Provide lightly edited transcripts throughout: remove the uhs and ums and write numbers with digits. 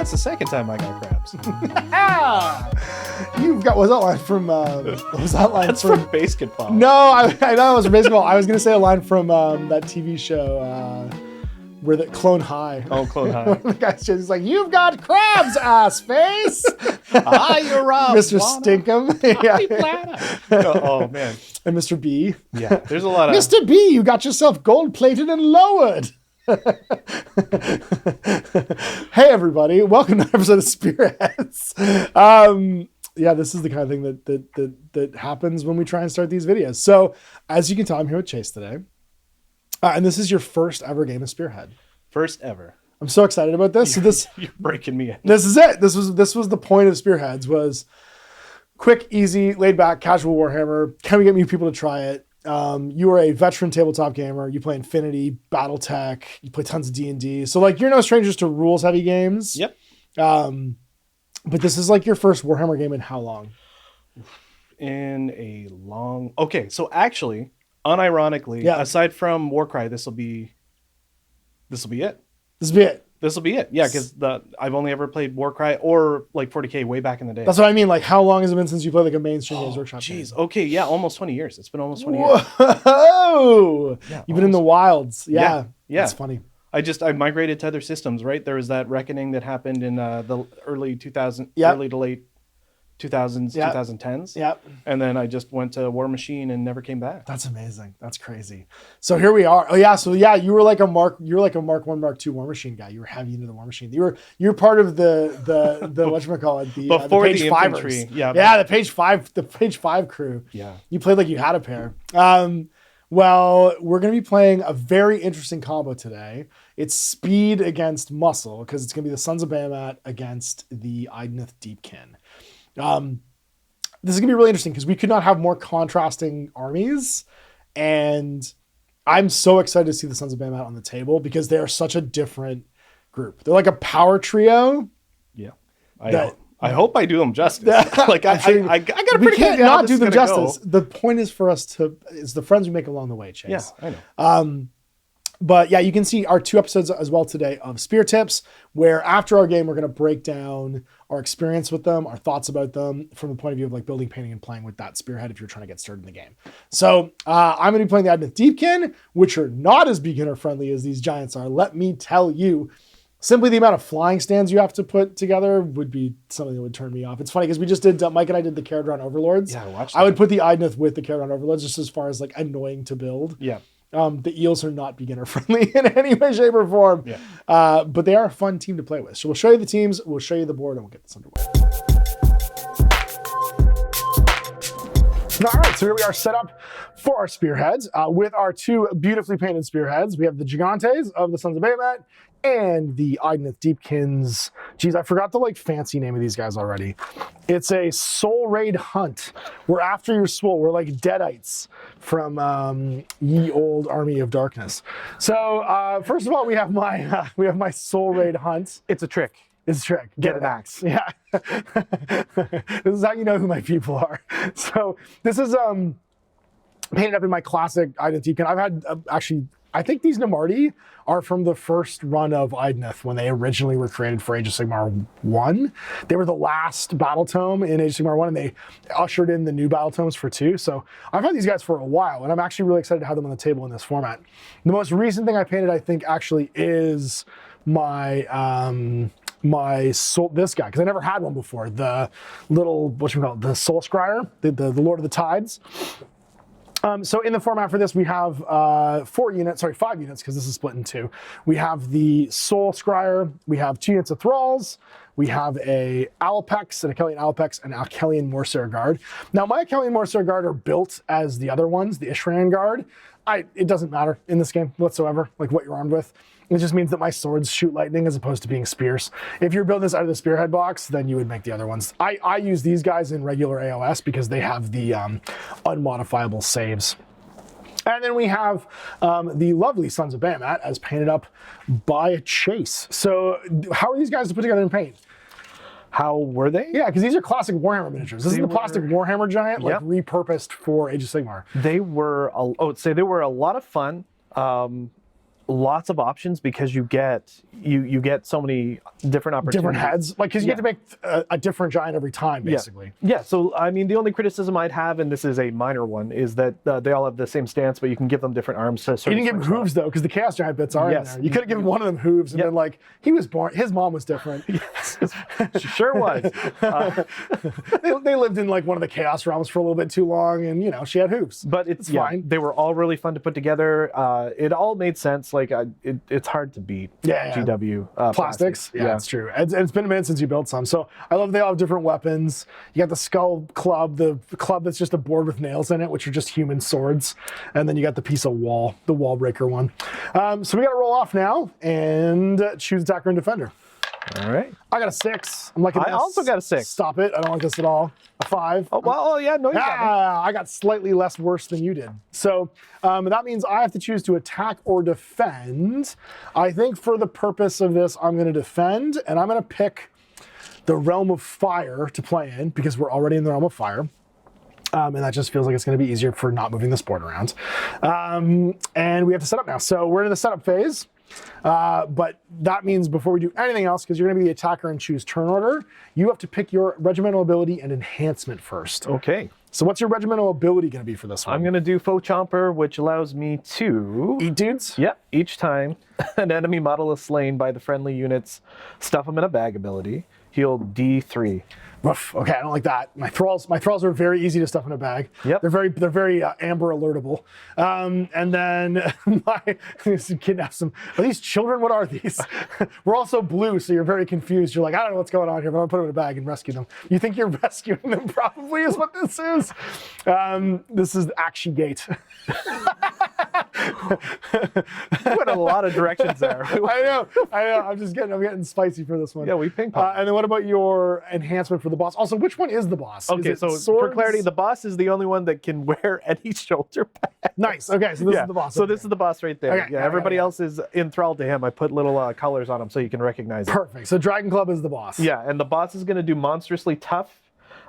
That's the second time I got crabs. You've got, was that line from, was that line That's from basketball. No, I know it was from baseball. I was going to say a line from that TV show where the Clone High. Oh, Clone High. The guy's just he's like, you've got crabs, ass face. Hi, you're up. Mr. Stinkum. Oh, man. And Mr. B. Yeah, there's a lot of... Mr. B, you got yourself gold-plated and lowered. Hey, everybody. Welcome to an episode of Spearheads. Yeah, this is the kind of thing that happens when we try and start these videos. So, as you can tell, I'm here with Chase today. And this is your first ever game of Spearhead. First ever. I'm so excited about this. You're breaking me in. This is it. This was the point of Spearheads, was quick, easy, laid back, casual Warhammer. Can we get new people to try it? You are a veteran tabletop gamer. You play Infinity, BattleTech. You play tons of D&D. So like you're no strangers to rules heavy games. Yep. But this is like your first Warhammer game in how long? In a long... Okay, so actually, unironically, aside from Warcry, this will be it. This will be it. This will be it. Yeah, because I've only ever played Warcry or like 40K way back in the day. That's what I mean. Like, how long has it been since you played like a mainstream Games Workshop game? Jeez. Okay, yeah, almost 20 years. It's been almost 20 years. Whoa! Yeah, you've been in the wilds. Yeah. That's funny. I migrated to other systems, right? There was that reckoning that happened in the early 2000s, early to late 2000s, 2010s. Yep. And then I just went to War Machine and never came back. That's amazing. That's crazy. So here we are. Oh yeah. So yeah, you were like a Mark 1, Mark 2 War Machine guy. You were heavy into the War Machine. You're part of the whatchamacallit, before the page the fivers. infantry. Yeah. Yeah, the page five crew. Yeah. You played like you had a pair. Well, we're going to be playing a very interesting combo today. It's speed against muscle, because it's going to be the Sons of Behemat against the Idoneth Deepkin. This is gonna be really interesting because we could not have more contrasting armies, and I'm so excited to see the Sons of Behemat on the table because they are such a different group. They're like a power trio. Yeah, I hope I do them justice. Like I got a pretty we can't good not do them justice. Go. The point is for us to is the friends we make along the way, Chase. Yeah, I know. But yeah, you can see our 2 episodes as well today of SpearTIPZ, where after our game, we're going to break down our experience with them, our thoughts about them from the point of view of like building, painting, and playing with that spearhead if you're trying to get started in the game. So I'm going to be playing the Idoneth Deepkin, which are not as beginner friendly as these giants are. Let me tell you, simply the amount of flying stands you have to put together would be something that would turn me off. It's funny because we just did, Mike and I did the Caradron Overlords. Yeah, I watched that. I would put the Idoneth with the Caradron Overlords just as far as like annoying to build. Yeah. The eels are not beginner friendly in any way, shape, or form, but they are a fun team to play with. So we'll show you the teams, we'll show you the board, and we'll get this underway. All right, so here we are set up for our spearheads with our 2 beautifully painted spearheads. We have the Gigantes of the Sons of Behemat and the Idoneth Deepkins. Geez, I forgot the like fancy name of these guys already. It's a soul raid hunt. We're after your soul. We're like Deadites from ye old Army of Darkness. So first of all, we have my soul raid hunt. It's a trick. It's a trick. Get an axe. Yeah. This is how you know who my people are. So this is painted up in my classic Idoneth Deepkin. I've had actually, I think these Namarti are from the first run of Idoneth when they originally were created for Age of Sigmar 1. They were the last battle tome in Age of Sigmar 1, and they ushered in the new battle tomes for 2. So I've had these guys for a while, and I'm actually really excited to have them on the table in this format. The most recent thing I painted, I think, actually is my this guy, because I never had one before. The little, the Soul Scryer, the Lord of the Tides. So in the format for this, we have 5 units, because this is split in 2. We have the Soul Scryer, we have 2 units of Thralls, we have a Alpex, an Achelian Alpex, and Achelian Morcer Guard. Now my Achelian Morcer Guard are built as the other ones, the Ishran Guard. It doesn't matter in this game whatsoever, like what you're armed with. It just means that my swords shoot lightning as opposed to being spears. If you're building this out of the spearhead box, then you would make the other ones. I use these guys in regular AOS because they have the unmodifiable saves. And then we have the lovely Sons of Behemat as painted up by Chase. So how are these guys to put together in paint? How were they? Yeah, because these are classic Warhammer miniatures. This is the plastic Warhammer giant, like repurposed for Age of Sigmar. They were, I would say they were a lot of fun. lots of options because you get so many different opportunities. Different heads, like because you get to make a different giant every time, basically. Yeah. So I mean, the only criticism I'd have, and this is a minor one, is that they all have the same stance, but you can give them different arms. To You didn't give him hooves though, because the Chaos Giant bits are in there. You could have given one of them hooves and been like, he was born. His mom was different. Yes, she sure was. They lived in like one of the Chaos realms for a little bit too long, and you know she had hooves. But it's fine. They were all really fun to put together. It all made sense. Like it's hard to beat GW plastics. Yeah, it's true. It's been a minute since you built some, so I love they all have different weapons. You got the skull club, the club that's just a board with nails in it, which are just human swords, and then you got the piece of wall, the wall breaker one. So we got to roll off now and choose attacker and defender. All right. I got a 6. I'm liking this. I also got a 6. Stop it. I don't like this at all. A 5. Oh, well, yeah, no, you got me. I got slightly less worse than you did. So that means I have to choose to attack or defend. I think for the purpose of this, I'm going to defend, and I'm going to pick the Realm of Fire to play in because we're already in the Realm of Fire. And that just feels like it's going to be easier for not moving the sport around. And we have to set up now. So we're in the setup phase. But that means before we do anything else, because you're going to be the attacker and choose turn order, you have to pick your regimental ability and enhancement first. Okay. So what's your regimental ability going to be for this one? I'm going to do Foe Chomper, which allows me to... Eat dudes? Yep. Each time an enemy model is slain by the friendly units, stuff them in a bag ability, heal D3. Woof. Okay, I don't like that. My thralls are very easy to stuff in a bag. Yep. They're very Amber alertable. And then kidnap some. Are these children? What are these? We're also blue, so you're very confused. You're like, I don't know what's going on here, but I'm gonna put them in a bag and rescue them. You think you're rescuing them? Probably is what this is. This is Akshi Gate. Went a lot of directions there. I know. I'm getting spicy for this one. Yeah, we ping pong. And then what about your enhancement for the boss? Also, which one is the boss? Okay, so for clarity, the boss is the only one that can wear any shoulder pad. Nice. Okay, so this is the boss. So this is the boss right there. Okay, yeah, everybody else is enthralled to him. I put little colors on him so you can recognize it. Perfect. So Dragon Club is the boss. Yeah, and the boss is going to do monstrously tough.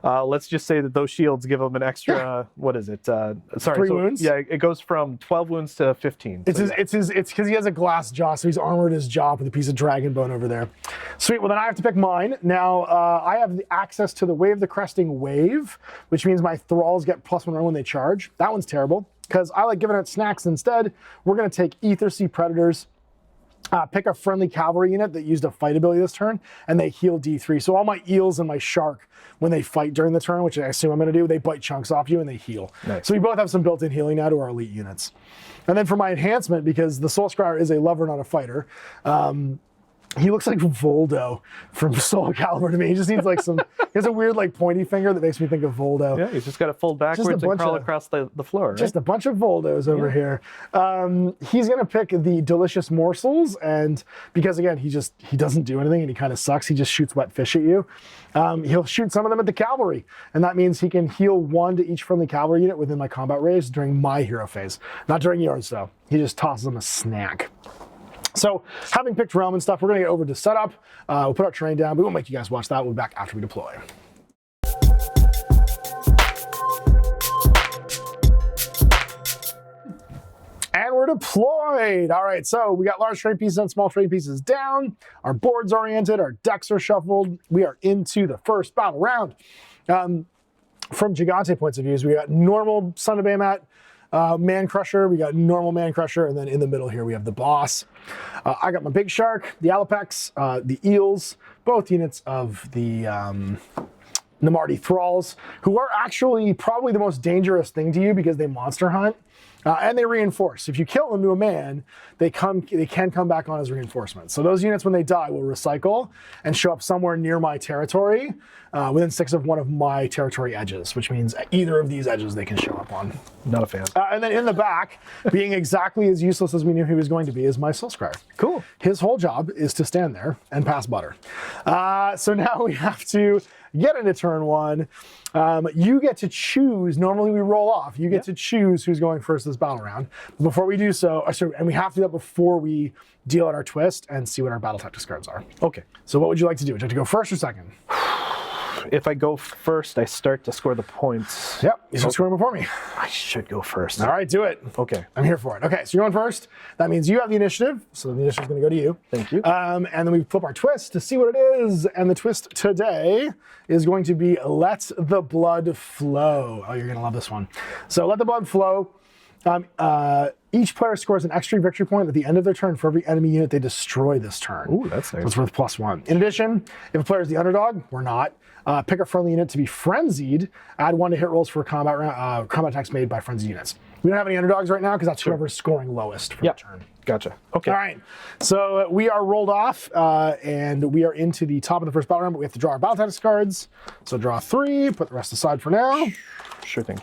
Let's just say that those shields give him an extra, what is it? 3 wounds? Yeah, it goes from 12 wounds to 15. It's because he has a glass jaw, so he's armored his jaw with a piece of dragon bone over there. Sweet, well then I have to pick mine. Now, I have the access to the Wave the Cresting Wave, which means my thralls get +1 run when they charge. That one's terrible, because I like giving it snacks instead. We're gonna take Ether Sea Predators, pick a friendly cavalry unit that used a fight ability this turn, and they heal D3. So all my eels and my shark, when they fight during the turn, which I assume I'm going to do, they bite chunks off you and they heal. Nice. So we both have some built-in healing now to our elite units. And then for my enhancement, because the Soul Scryer is a lover, not a fighter, he looks like Voldo from Soul Calibur to me. He just needs like some, he has a weird like pointy finger that makes me think of Voldo. Yeah, he's just got to fold backwards and crawl across the floor, right? Just a bunch of Voldos over here. He's gonna pick the Delicious Morsels, and because again, he doesn't do anything and he kind of sucks, he just shoots wet fish at you. He'll shoot some of them at the cavalry, and that means he can heal 1 to each friendly cavalry unit within my combat range during my hero phase. Not during yours though. He just tosses them a snack. So having picked realm and stuff, we're gonna get over to setup. We'll put our terrain down. We won't make you guys watch that. We'll be back after we deploy. And we're deployed. All right, so we got large terrain pieces and small terrain pieces down. Our board's oriented, our decks are shuffled. We are into the first battle round. From Gigante points of view, we got normal Sons of Behemat, Man Crusher, we got normal Man Crusher, and then in the middle here we have the boss. I got my Big Shark, the Alapex, the Eels, both units of the Namarti Thralls, who are actually probably the most dangerous thing to you because they monster hunt. And they reinforce. If you kill them to a man, they can come back on as reinforcements. So those units, when they die, will recycle and show up somewhere near my territory, within 6 of one of my territory edges, which means either of these edges they can show up on. Not a fan. And then in the back, being exactly as useless as we knew he was going to be, is my Soul Scryer. Cool. His whole job is to stand there and pass butter. So now we have to get into turn 1. You get to choose, normally we roll off, you get to choose who's going first this battle round. Before we do so, and we have to do that before we deal out our twist and see what our battle tactics cards are. Okay. So what would you like to do? Would you like to go first or second? if I go first, I start to score the points. Yep, you should score before me. I should go first. All right, do it. Okay. I'm here for it. Okay, so you're going first. That means you have the initiative, so the initiative's going to go to you. Thank you. And then we flip our twist to see what it is. And the twist today is going to be Let the Blood Flow. Oh, you're going to love this one. So Let the Blood Flow. Each player scores an extra victory point at the end of their turn for every enemy unit they destroy this turn. Ooh, that's nice. So it's worth +1. In addition, if a player is the underdog, we're not. Pick a friendly unit to be frenzied. Add 1 to hit rolls for combat attacks made by frenzied units. We don't have any underdogs right now because that's whoever's scoring lowest for the turn. Gotcha. Okay. All right. So we are rolled off, and we are into the top of the first battle round, but we have to draw our battle tactics cards. So draw 3, put the rest aside for now. Sure thing.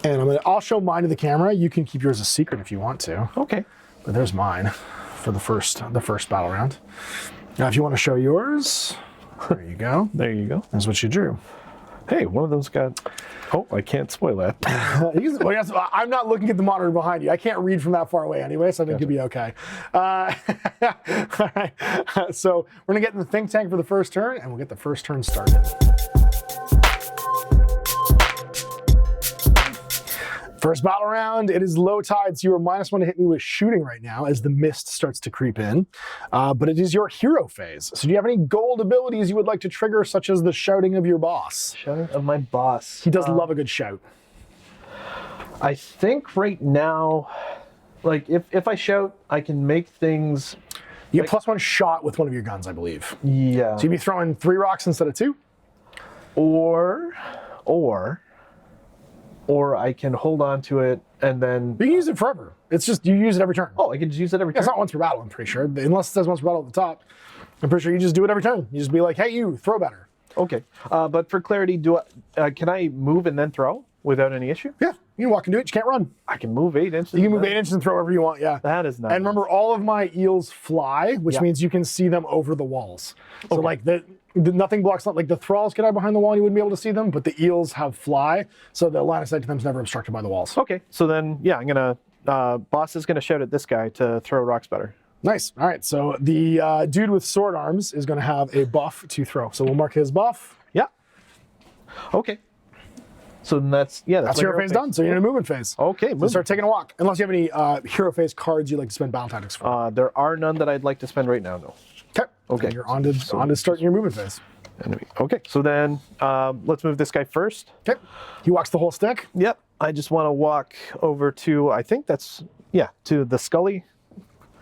And I'll show mine to the camera. You can keep yours a secret if you want to. Okay. But there's mine for the first battle round. Now, if you want to show yours, there you go. There you go. That's what you drew. Hey, one of those got... Oh, I can't spoil that. Well, yes, I'm not looking at the monitor behind you. I can't read from that far away anyway, so I think you'll be okay. All right. So we're going to get in the think tank for the first turn, and we'll get the first turn started. First battle round, it is low tide, so you are -1 to hit me with shooting right now as the mist starts to creep in. But it is your hero phase. So do you have any gold abilities you would like to trigger, such as the shouting of your boss? Shouting of my boss. He does love a good shout. I think right now, like, if I shout, I can make things... You get +1 shot with one of your guns, I believe. Yeah. So you'd be throwing 3 rocks instead of 2? Or I can hold on to it and then... You can use it forever. It's just, you use it every turn. Oh, I can just use it every turn? It's not once per battle, I'm pretty sure. Unless it says once per battle at the top. I'm pretty sure you just do it every turn. You just be like, hey, you, throw better. Okay. But for clarity, can I move and then throw without any issue? Yeah, you can walk and do it. You can't run. I can move 8 inches. You can move 8 inches and throw wherever you want, yeah. That is nice. And remember, all of my eels fly, which means you can see them over the walls. So like nothing blocks, like the thralls can hide behind the wall and you wouldn't be able to see them, but the eels have fly, so the line of sight to them is never obstructed by the walls. Okay, so then, yeah, I'm gonna, boss is gonna shout at this guy to throw rocks better. Nice, all right, so the dude with sword arms is gonna have a buff to throw. So we'll mark his buff. Yeah. Okay. So then that's That's hero phase done, so you're in a movement phase. Okay, So start taking a walk. Unless you have any hero phase cards you'd like to spend battle tactics for. There are none that I'd like to spend right now, no. Okay, you're on to starting your movement phase. Enemy. Okay, so then let's move this guy first. Okay, he walks the whole stick. Yep, I just want to walk over to, I think that's, to the Scully.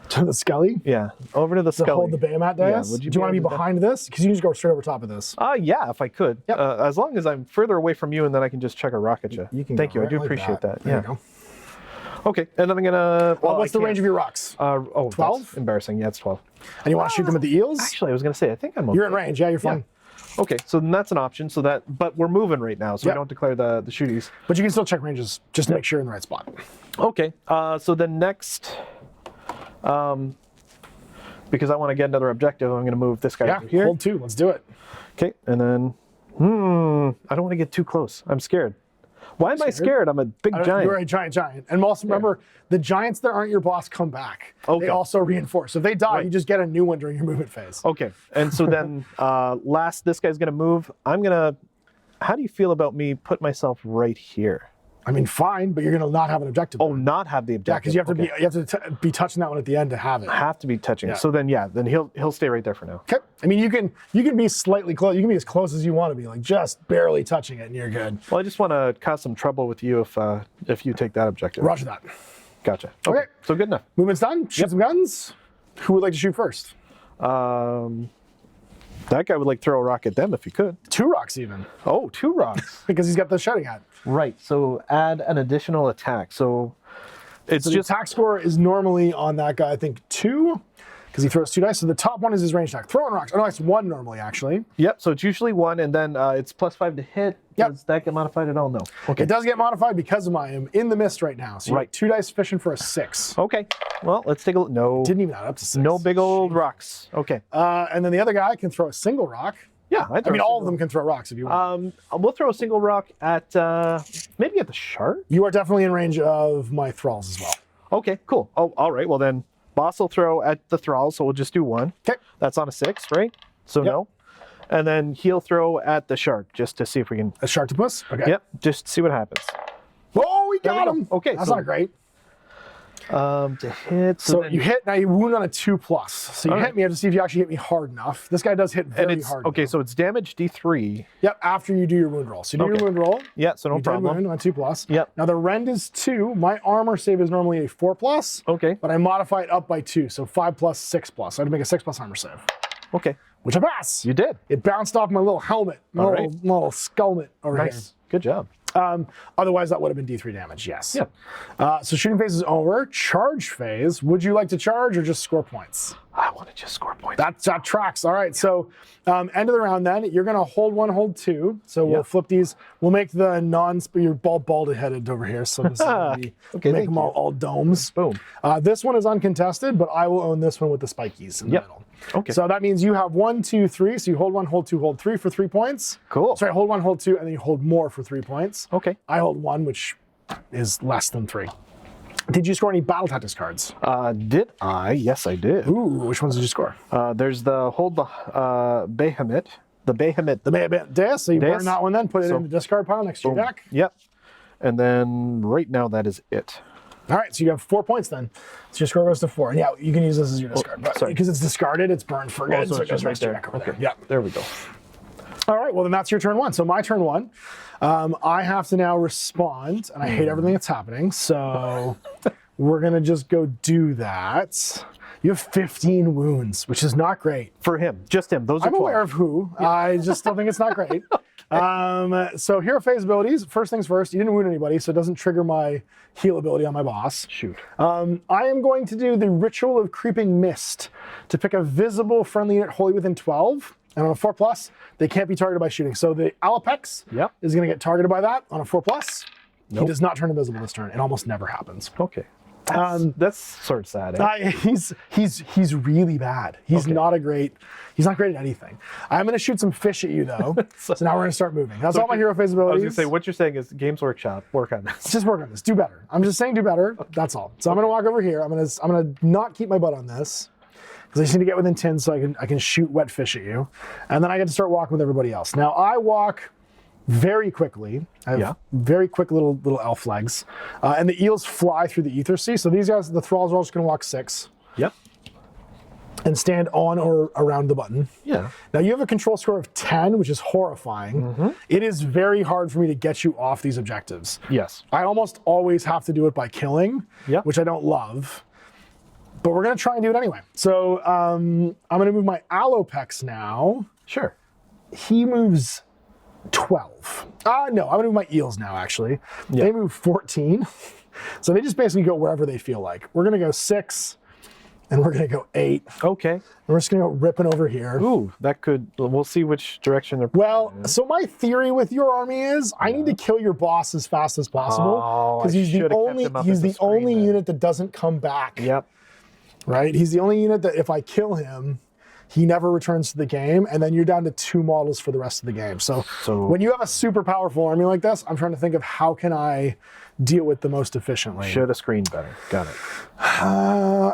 To the Scully? Yeah, over to the Scully. To hold the Behemat dais? Would you Do you want to be behind this? Because you can just go straight over top of this. Yeah, if I could. Yep. As long as I'm further away from you and then I can just chuck a rock at you. You can Thank you, right I do like appreciate that. There Yeah. you go. Okay, and then I'm gonna... Well, what's the range of your rocks? 12? 12? Embarrassing, yeah, it's 12. And you want to shoot them at the eels? Actually, I was gonna say, I think I'm okay. You're in range, yeah, you're fine. Okay, so then that's an option. So that, but we're moving right now, so we don't declare the shooties. But you can still check ranges just to make sure you're in the right spot. Okay, so then next, because I want to get another objective, I'm gonna move this guy over here. Hold 2, let's do it. Okay, and then, I don't want to get too close. I'm scared. Why am I scared? I'm a big giant. You're a giant. And also remember, the giants that aren't your boss come back. Okay. They also reinforce. So if they die, you just get a new one during your movement phase. Okay, and so then this guy's gonna move. How do you feel about me putting myself right here? I mean, fine, but you're going to not have an objective. Oh, not have the objective. Yeah, because you have to be touching that one at the end to have it. Have to be touching it. So then, then he'll stay right there for now. Okay. I mean, you can be slightly close. You can be as close as you want to be, like just barely touching it, and you're good. Well, I just want to cause some trouble with you if you take that objective. Roger that. Gotcha. Okay. So good enough. Movement's done. Shoot some guns. Who would like to shoot first? That guy would like throw a rock at them if he could. 2 rocks even. Oh, 2 rocks. Because he's got the shouting hat. Right. So add an additional attack. So it's the attack score is normally on that guy, I think 2, because he throws 2 dice. So the top one is his range attack. Throwing rocks. Oh no, it's 1 normally actually. Yep. So it's usually 1, and then it's +5 to hit. Yep. Does that get modified at all? No. Okay. It does get modified because I am in the mist right now. So you have 2 dice sufficient for a 6. Okay. Well, let's take a look. No. Didn't even add up to 6. No big old rocks. Okay. And then the other guy can throw a single rock. Yeah, I mean, all of them can throw rocks if you want. We'll throw a single rock at maybe at the shark. You are definitely in range of my thralls as well. Okay, cool. Oh, all right. Well then, boss will throw at the thralls, so we'll just do 1. Okay. That's on a 6, right? So no. And then heal throw at the shark just to see if we can. A Sharktopus? Okay. Yep, just see what happens. Oh, we There got we go. him. Okay, That's so- not great. To hit. So then- you hit, now you wound on a 2+. So you All hit right. me, I have to see if you actually hit me hard enough. This guy does hit and very it's hard. okay. So it's damage D3. Yep, after you do your wound roll. So you do Okay. your wound roll. Yeah, so no You did problem. wound on 2+. Yep. Now the rend is 2. My armor save is normally a 4+. Okay. But I modify it up by 2, so 5+, 6+. So I had to make a 6+ armor save, Okay. which I pass. You did. It bounced off my little helmet, my All little, right. little skullmet over Nice. Good job. here. Otherwise, that would have been D3 damage, yes. Yeah. So shooting phase is over. Charge phase, would you like to charge or just score points? I want to just score points. That tracks. All right. So end of the round then, you're going to hold 1, hold 2. So we'll Yep. flip these. We'll make the you're bald headed over here. So this is gonna be, Okay, make thank them all domes. Boom. This one is uncontested, but I will own this one with the spikies in the Yep. middle. Okay. So that means you have 1, 2, 3. So you hold 1, hold 2, hold 3 for 3 points. Cool. Sorry, hold 1, hold 2, and then you hold more for 3 points. Okay. I hold 1, which is less than 3. Did you score any battle tactics cards? Did I? Yes, I did. Ooh, which ones did you score? There's the hold the Behemat. The Behemat. The Deus, so you Deus. burn that one then, put it So- in the discard pile next to your Boom. deck. Yep. And then right now that is it. All right, so you have 4 points then. So your score goes to 4. And yeah, you can use this as your discard. But sorry. because it's discarded, it's burned for good. so So it it's goes just right right to your there. deck over Okay. there. Yeah. There we go. All right, well then that's your turn 1. So my turn 1, I have to now respond, and I hate everything that's happening. So we're gonna just go do that. You have 15 wounds, which is not great. For him, just him. Those are I'm 12. aware of who. I just still think it's not great. So hero phase abilities. First things first, you didn't wound anybody, so it doesn't trigger my heal ability on my boss. Shoot. I am going to do the Ritual of Creeping Mist to pick a visible friendly unit wholly within 12. And on a 4+, they can't be targeted by shooting. So the Alapex Yep. is going to get targeted by that on a 4+. He Nope. does not turn invisible this turn. It almost never happens. Okay. That's sort of sad. Eh? He's really bad. He's not great at anything. I'm going to shoot some fish at you though. so now we're going to start moving. That's all my hero phase I abilities. was gonna say what you're saying is Games Workshop. Work on this. Just work on this. Do better. I'm just saying do better. That's all. So I'm going to walk over here. I'm going to not keep my butt on this because I just need to get within 10 so I can shoot wet fish at you, and then I get to start walking with everybody else. Now I walk very quickly. I have very quick little elf legs, and the eels fly through the ether sea. So these guys, the thralls, are all just going to walk 6 Yep. and stand on or around the button. Yeah. Now you have a control score of 10, which is horrifying. It is very hard for me to get you off these objectives. Yes. I almost always have to do it by killing, Yep. which I don't love. But we're going to try and do it anyway. So I'm going to move my Alopex now. Sure. He moves 12. No, I'm going to move my eels now, actually. Yeah. They move 14. So they just basically go wherever they feel like. We're going to go 6, and we're going to go 8. And Okay. we're just going to go ripping over here. Ooh, that could. We'll see which direction they're. Well, so my theory with your army is I need to kill your boss as fast as possible Oh, because I he's the should've kept only him up as a screen then. unit that doesn't come back. Yep. Right? He's the only unit that if I kill him, he never returns to the game, and then you're down to 2 models for the rest of the game. So when you have a super powerful army like this, I'm trying to think of how can I deal with the most efficiently. Should have screened better. Got it.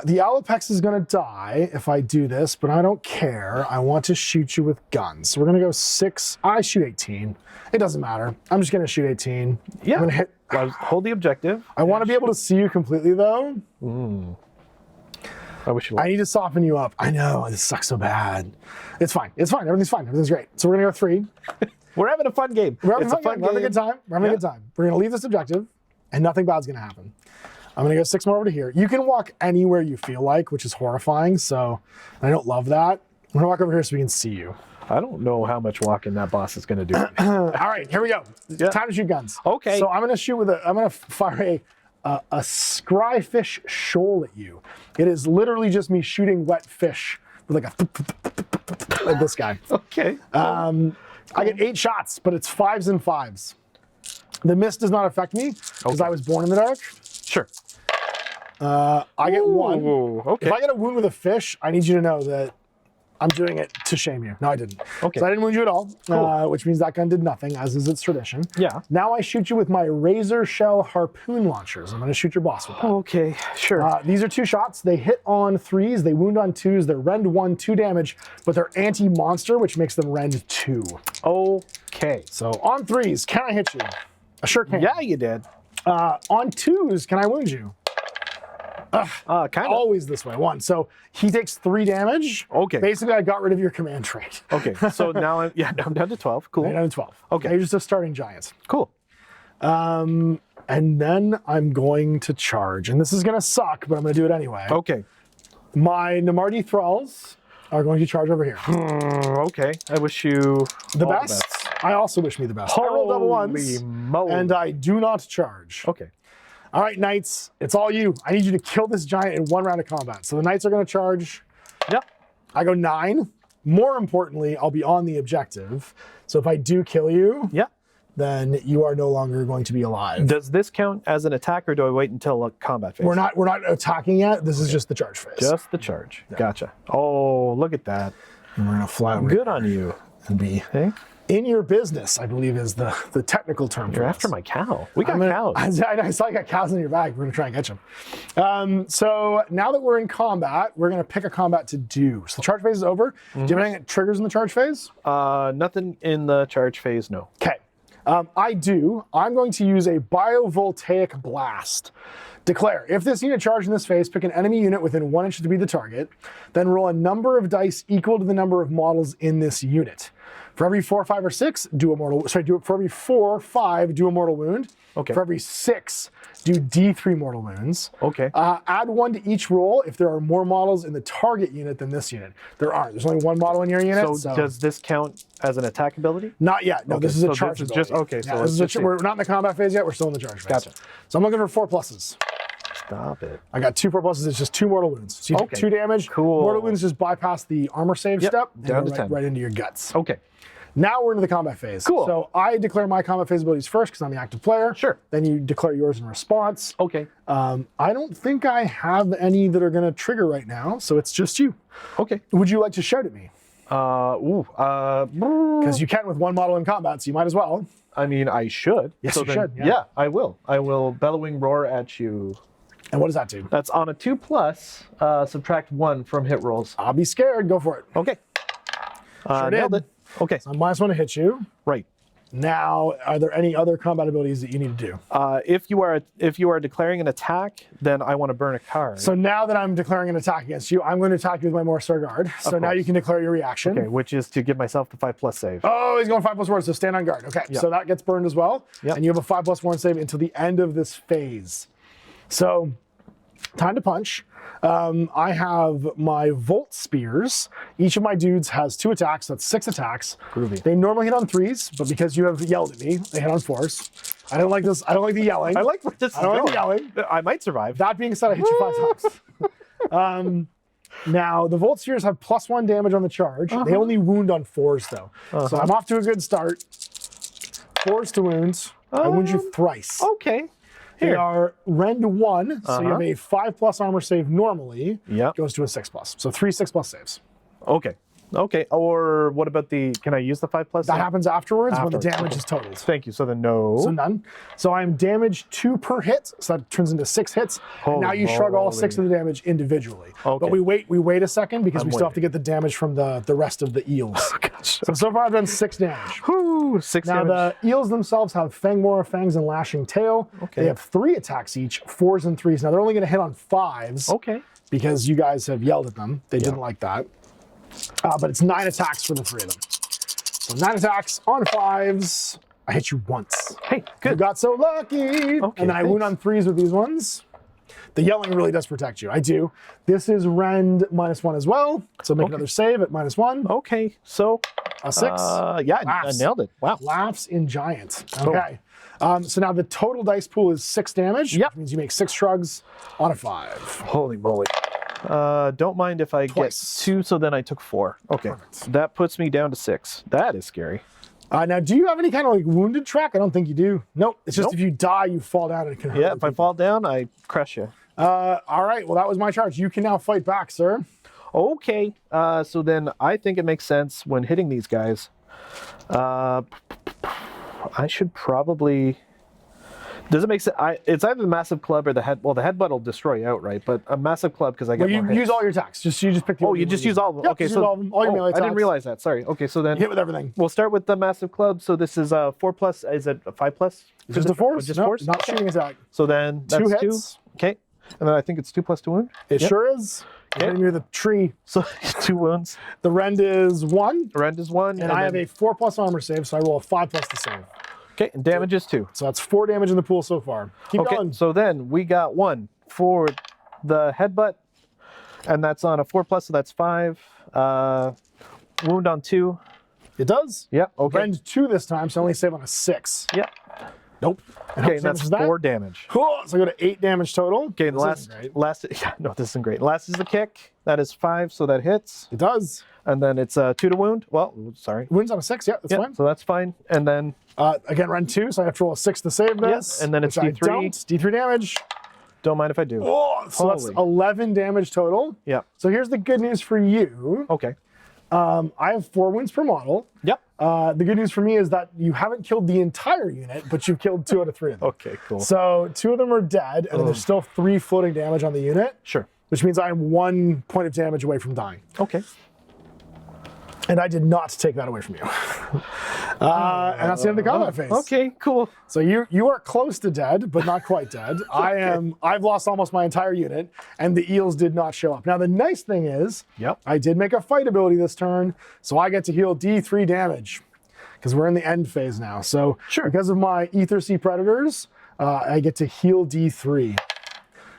The Alopex is going to die if I do this, but I don't care. I want to shoot you with guns. So we're going to go 6. I shoot 18. It doesn't matter. I'm just going to shoot 18. Yeah. I'm gonna hit. Well, hold the objective. I want to be able to see you completely, though. I wish you I luck. need to soften you up. I know, this sucks so bad. It's fine. It's fine. Everything's fine. Everything's great. So we're going to go 3. We're having a fun game. We're having It's a fun game. We're having a good time. We're having a good time. We're going to leave this objective, and nothing bad's going to happen. I'm going to go 6 more over to here. You can walk anywhere you feel like, which is horrifying, so I don't love that. I'm going to walk over here so we can see you. I don't know how much walking that boss is going to do. All right, here we go. Yeah. Time to shoot guns. Okay. So I'm going to shoot with I'm going to fire a scryfish shoal at you. It is literally just me shooting wet fish with like a like this guy. Okay. I get 8 shots, but it's 5s and 5s. The mist does not affect me because I was born in the dark. Sure. I get 1. Ooh, okay. If I get a wound with a fish, I need you to know that I'm doing it to shame you. No, I didn't. Okay. So I didn't wound you at all, Cool. which means that gun did nothing, as is its tradition. Yeah. Now I shoot you with my razor shell harpoon launchers. I'm going to shoot your boss with that. Okay, sure. These are 2 shots. They hit on 3s, they wound on 2s, they're rend 1, 2 damage, but they're anti-monster, which makes them rend 2. Okay. So on 3s, can I hit you? I sure can. Yeah, you did. On 2s, can I wound you? Kind of. Always this way. 1. So he takes 3 damage. Okay. Basically, I got rid of your command trait. Okay, so now I'm down to 12. Cool. Right down to 12. Okay. Now you're just a starting giant. Cool. And then I'm going to charge. And this is going to suck, but I'm going to do it anyway. Okay. My Namardi Thralls are going to charge over here. Okay. I wish you The all best. I also wish me the best. I rolled double ones, Holy moly. and I do not charge. Okay. All right, Knights, it's all you. I need you to kill this giant in 1 round of combat. So the Knights are going to charge. Yep. I go 9. More importantly, I'll be on the objective. So if I do kill you, Yep. then you are no longer going to be alive. Does this count as an attack, or do I wait until a combat phase? We're not attacking yet. This is just the charge phase. Just the charge. Gotcha. Oh, look at that. And we're going to fly over Good on you. and be Hey, in your business, I believe is the technical term. you're after my cow. We got cows. I saw you got cows in your bag. We're going to try and catch them. So now that we're in combat, we're going to pick a combat to do. So the charge phase is over. Do you have anything that triggers in the charge phase? Nothing in the charge phase, no. Okay. I do. I'm going to use a biovoltaic blast. Declare, if this unit charged in this phase, pick an enemy unit within 1 inch to be the target, then roll a number of dice equal to the number of models in this unit. For every 4, 5, or 6, do a mortal. Sorry, do it for every 4, 5, do a mortal wound. Okay. For every 6, do D3 mortal wounds. Okay. Add 1 to each roll if there are more models in the target unit than this unit. There aren't. There's only 1 model in your unit. So does this count as an attack ability? Not yet. No, Okay, this is a so charge this is just- ability. okay, so Yeah, let's this is just see. we're not in the combat phase yet. We're still in the charge phase. Gotcha. So I'm looking for 4 pluses. Stop it. I got 2 4 pluses. It's just 2 mortal wounds. So you take Okay. 2 damage. Cool. Mortal wounds just bypass the armor save Yep, step. And down go to 10. right into your guts. Okay. Now we're into the combat phase. Cool. So I declare my combat phase abilities first because I'm the active player. Sure. Then you declare yours in response. Okay. I don't think I have any that are going to trigger right now, so it's just you. Okay. Would you like to shout at me? Because you can with 1 model in combat, so you might as well. I mean, I should. Yes, So you then- should, yeah. Yeah, I will. I will bellowing roar at you. And what does that do? That's on a 2+, subtract 1 from hit rolls. I'll be scared. Go for it. Okay. Sure Nailed did. it. Okay. So -1 to hit you. Right. Now, are there any other combat abilities that you need to do? If you are declaring an attack, then I want to burn a card. So now that I'm declaring an attack against you, I'm going to attack you with my Morrstar Guard. So now course. you can declare your reaction. Okay, which is to give myself the 5+ save. Oh, he's going 5+1, so stand on guard. Okay, so that gets burned as well. Yep. And you have a 5+1 save until the end of this phase. So, time to punch. I have my Volt Spears. Each of my dudes has 2 attacks, so that's 6 attacks. Groovy. They normally hit on 3s, but because you have yelled at me, they hit on 4s. I don't like this. I don't like the yelling. I like where this is I don't like the going. yelling. I might survive. That being said, I hit you 5 times. Now, the Volt Spheres have +1 damage on the charge. They only wound on 4s, though. So I'm off to a good start. 4s to wounds. I wound you thrice. Okay. They Here. are rend 1, so you have a 5+ armor save normally. Yep. Goes to a 6+. So 3 6+ saves. Okay. Okay. Or what about the? Can I use the 5+? That happens afterwards when the Afterwards, damage okay. is totaled. Thank you. So then no. So none. So I'm damaged 2 per hit, so that turns into 6 hits. And now you shrug all 6 of the damage individually. Okay. But we wait a second because we still have to get the damage from the rest of the eels. So far I've done 6 damage. Whew, 6 Now damage. the eels themselves have Fangmora fangs and lashing tail. Okay. They have 3 attacks each, 4s and 3s. Now they're only going to hit on 5s. Okay. Because you guys have yelled at them. They didn't like that. But it's 9 attacks for the 3 of them. So 9 attacks on 5s. I hit you once. Hey, You good. got so lucky. Okay, And then I wound on 3s with these ones. The yelling really does protect you. I do. This is rend -1 as well. So make another save at -1. Okay. So. A 6. Yeah, I Laughs. nailed it. Wow. Laughs in giant. Okay. So now the total dice pool is 6 damage. Yep. Which means you make 6 shrugs on a 5. Holy moly. Don't mind if I Twice. get 2, so then I took 4. Okay. Perfect. That puts me down to 6. That is scary. Now, do you have any kind of like wounded track? I don't think you do. Nope. It's just Nope. if you die, you fall down and it can hurt. Yeah, other if I people. fall down, I crush you. All right. Well, that was my charge. You can now fight back, sir. Okay, so then I think it makes sense when hitting these guys. I should probably. Does it make sense? It's either the massive club or the head. Well, the headbutt will destroy you outright, but a massive club because I get Well, more you hits. use all your attacks. You just pick the. Oh, you just use all of them. Yep, Okay, just so use all of them. All your melee I didn't attacks. realize that. Sorry. Okay, so then Hit with everything. we'll start with the massive club. So this is 4+. Is it a 5+? Just a force. Just No, force. not shooting attack. So then that's 2 2. hits. Okay, and then I think it's 2+2 wound. It Yep. sure is. Okay. Hitting you with a tree. So 2 wounds. The rend is 1. Rend is 1, And I have a 4+ armor save, so I roll a 5+ to save. Okay, and damage is 2. So that's 4 damage in the pool so far. Keep Okay, going. so then we got 1 for the headbutt, and that's on a 4+, so that's 5. Wound on 2. It does. Yep. Okay. Rend 2 this time, so I only save on a 6. Yep. Nope. And how Okay, much and that's damage is that? 4 damage. Cool. So I go to 8 damage total. Okay, and This isn't great. last. Yeah, no, this isn't great. Last is the kick. That is 5, so that hits. It does. And then it's 2 to wound. Well, sorry. Wounds on a 6. Yeah, that's Yeah, fine. so that's fine. And then Again, rend 2, so I have to roll a 6 to save this. and then it's which I D3. don't. D3 damage. don't mind if I do. Oh, so that's Holy. 11 damage total. Yeah. So here's the good news for you. Okay. I have 4 wounds per model. Yep. The good news for me is that you haven't killed the entire unit, but you've killed 2 out of 3 of them. Okay. Cool. So 2 of them are dead, and then there's still 3 floating damage on the unit, Sure. which means I'm 1 point of damage away from dying. Okay. And I did not take that away from you. And that's the end of the combat phase. Okay. Cool. So you are close to dead, but not quite dead. I've lost almost my entire unit, and the eels did not show up. Now the nice thing is, Yep. I did make a fight ability this turn, so I get to heal D3 damage because we're in the end phase now. So Sure. because of my Ether Sea Predators, I get to heal D3,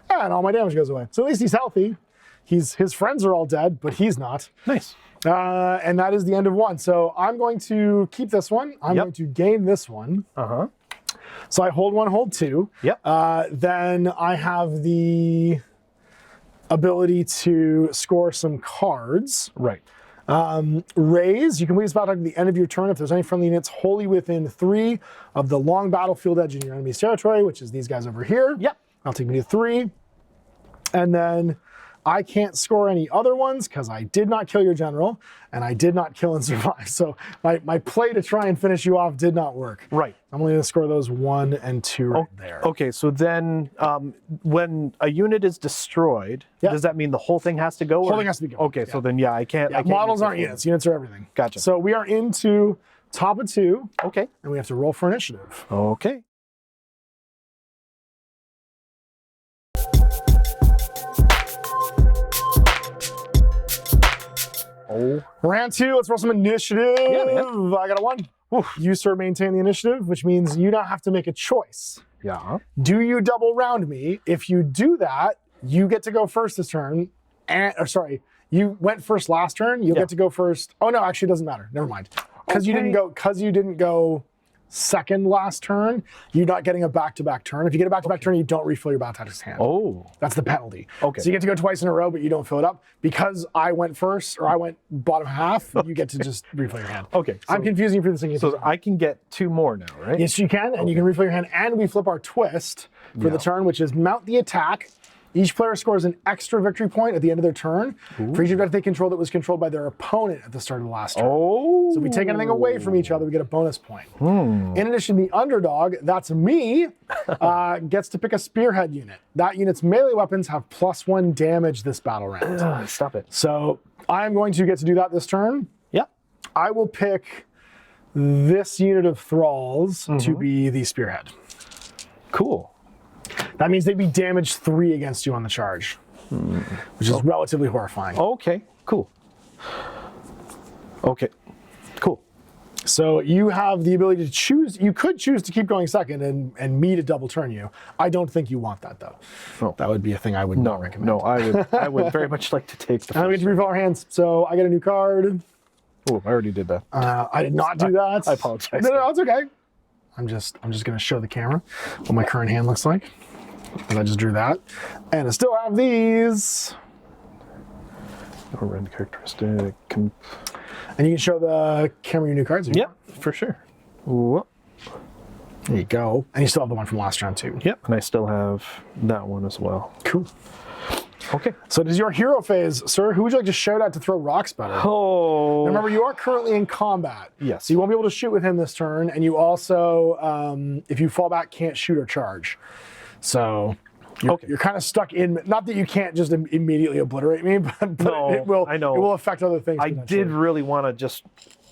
and all my damage goes away. So at least he's healthy. His friends are all dead, but he's not. Nice. And that is the end of 1. So I'm going to keep this one. I'm Yep. going to gain this one. Uh-huh. So I hold 1, hold 2. Yep. Then I have the ability to score some cards. Right. Raise, you can wait this battle at the end of your turn if there's any friendly units wholly within 3 of the long battlefield edge in your enemy's territory, which is these guys over here. Yep. I'll take me to 3. And then I can't score any other ones because I did not kill your general and I did not kill and survive. So my play to try and finish you off did not work. Right. I'm only going to score those 1 and 2 right there. Okay, so then when a unit is destroyed, Yeah. does that mean the whole thing has to go? Whole thing has to be gone. Okay, so then I can't. I can't Models use aren't this units. Units are everything. Gotcha. So we are into top of 2, one. Okay. and we have to roll for initiative. Okay. Oh. Round 2, let's roll some initiative. Yeah, man. I got a 1. You, sir, maintain the initiative, which means you now have to make a choice. Yeah. Do you double round me? If you do that, you get to go first this turn. You went first last turn. You'll get to go first. Oh no, actually, it doesn't matter. Never mind. Because you didn't go second last turn. You're not getting a back-to-back turn. If you get a back-to-back turn, you don't refill your battle tactics hand. Oh. That's the penalty. Okay. So you get to go twice in a row, but you don't fill it up. Because I went first, or I went bottom half, you get to just refill your hand. Okay. I'm confusing you for this thing. So I can get 2 more now, right? Yes, you can, and you can refill your hand. And we flip our twist for the turn, which is mount the attack. Each player scores an extra victory point at the end of their turn for each object they control that was controlled by their opponent at the start of the last turn. Oh. So if we take anything away from each other, we get a bonus point. In addition, the underdog, that's me, gets to pick a spearhead unit. That unit's melee weapons have +1 damage this battle round. Stop it. So I'm going to get to do that this turn. Yep. I will pick this unit of thralls to be the spearhead. Cool. That means they'd be damage 3 against you on the charge, which is relatively horrifying. Okay. Cool. Okay. Cool. So you have the ability to choose. You could choose to keep going second and me to double turn you. I don't think you want that though. No. That would be a thing I would not recommend. No, I would very much like to take the And we get to refill our hands. So I get a new card. Oh, I already did that. I did not do that. I apologize. No, it's okay. I'm just going to show the camera what my current hand looks like. And I just drew that. And I still have these. Rend characteristic. And you can show the camera your new cards. Yep, for sure. Whoop. There you go. And you still have the one from last round too. Yep, and I still have that one as well. Cool. Okay. So it is your hero phase, sir. Who would you like to shout at to throw rocks better? Oh. Now remember, you are currently in combat. Yes. So you won't be able to shoot with him this turn, and you also, if you fall back, can't shoot or charge. So you're kind of stuck in. Not that you can't just immediately obliterate me, but No, it will. I know. It will affect other things. I did really want to just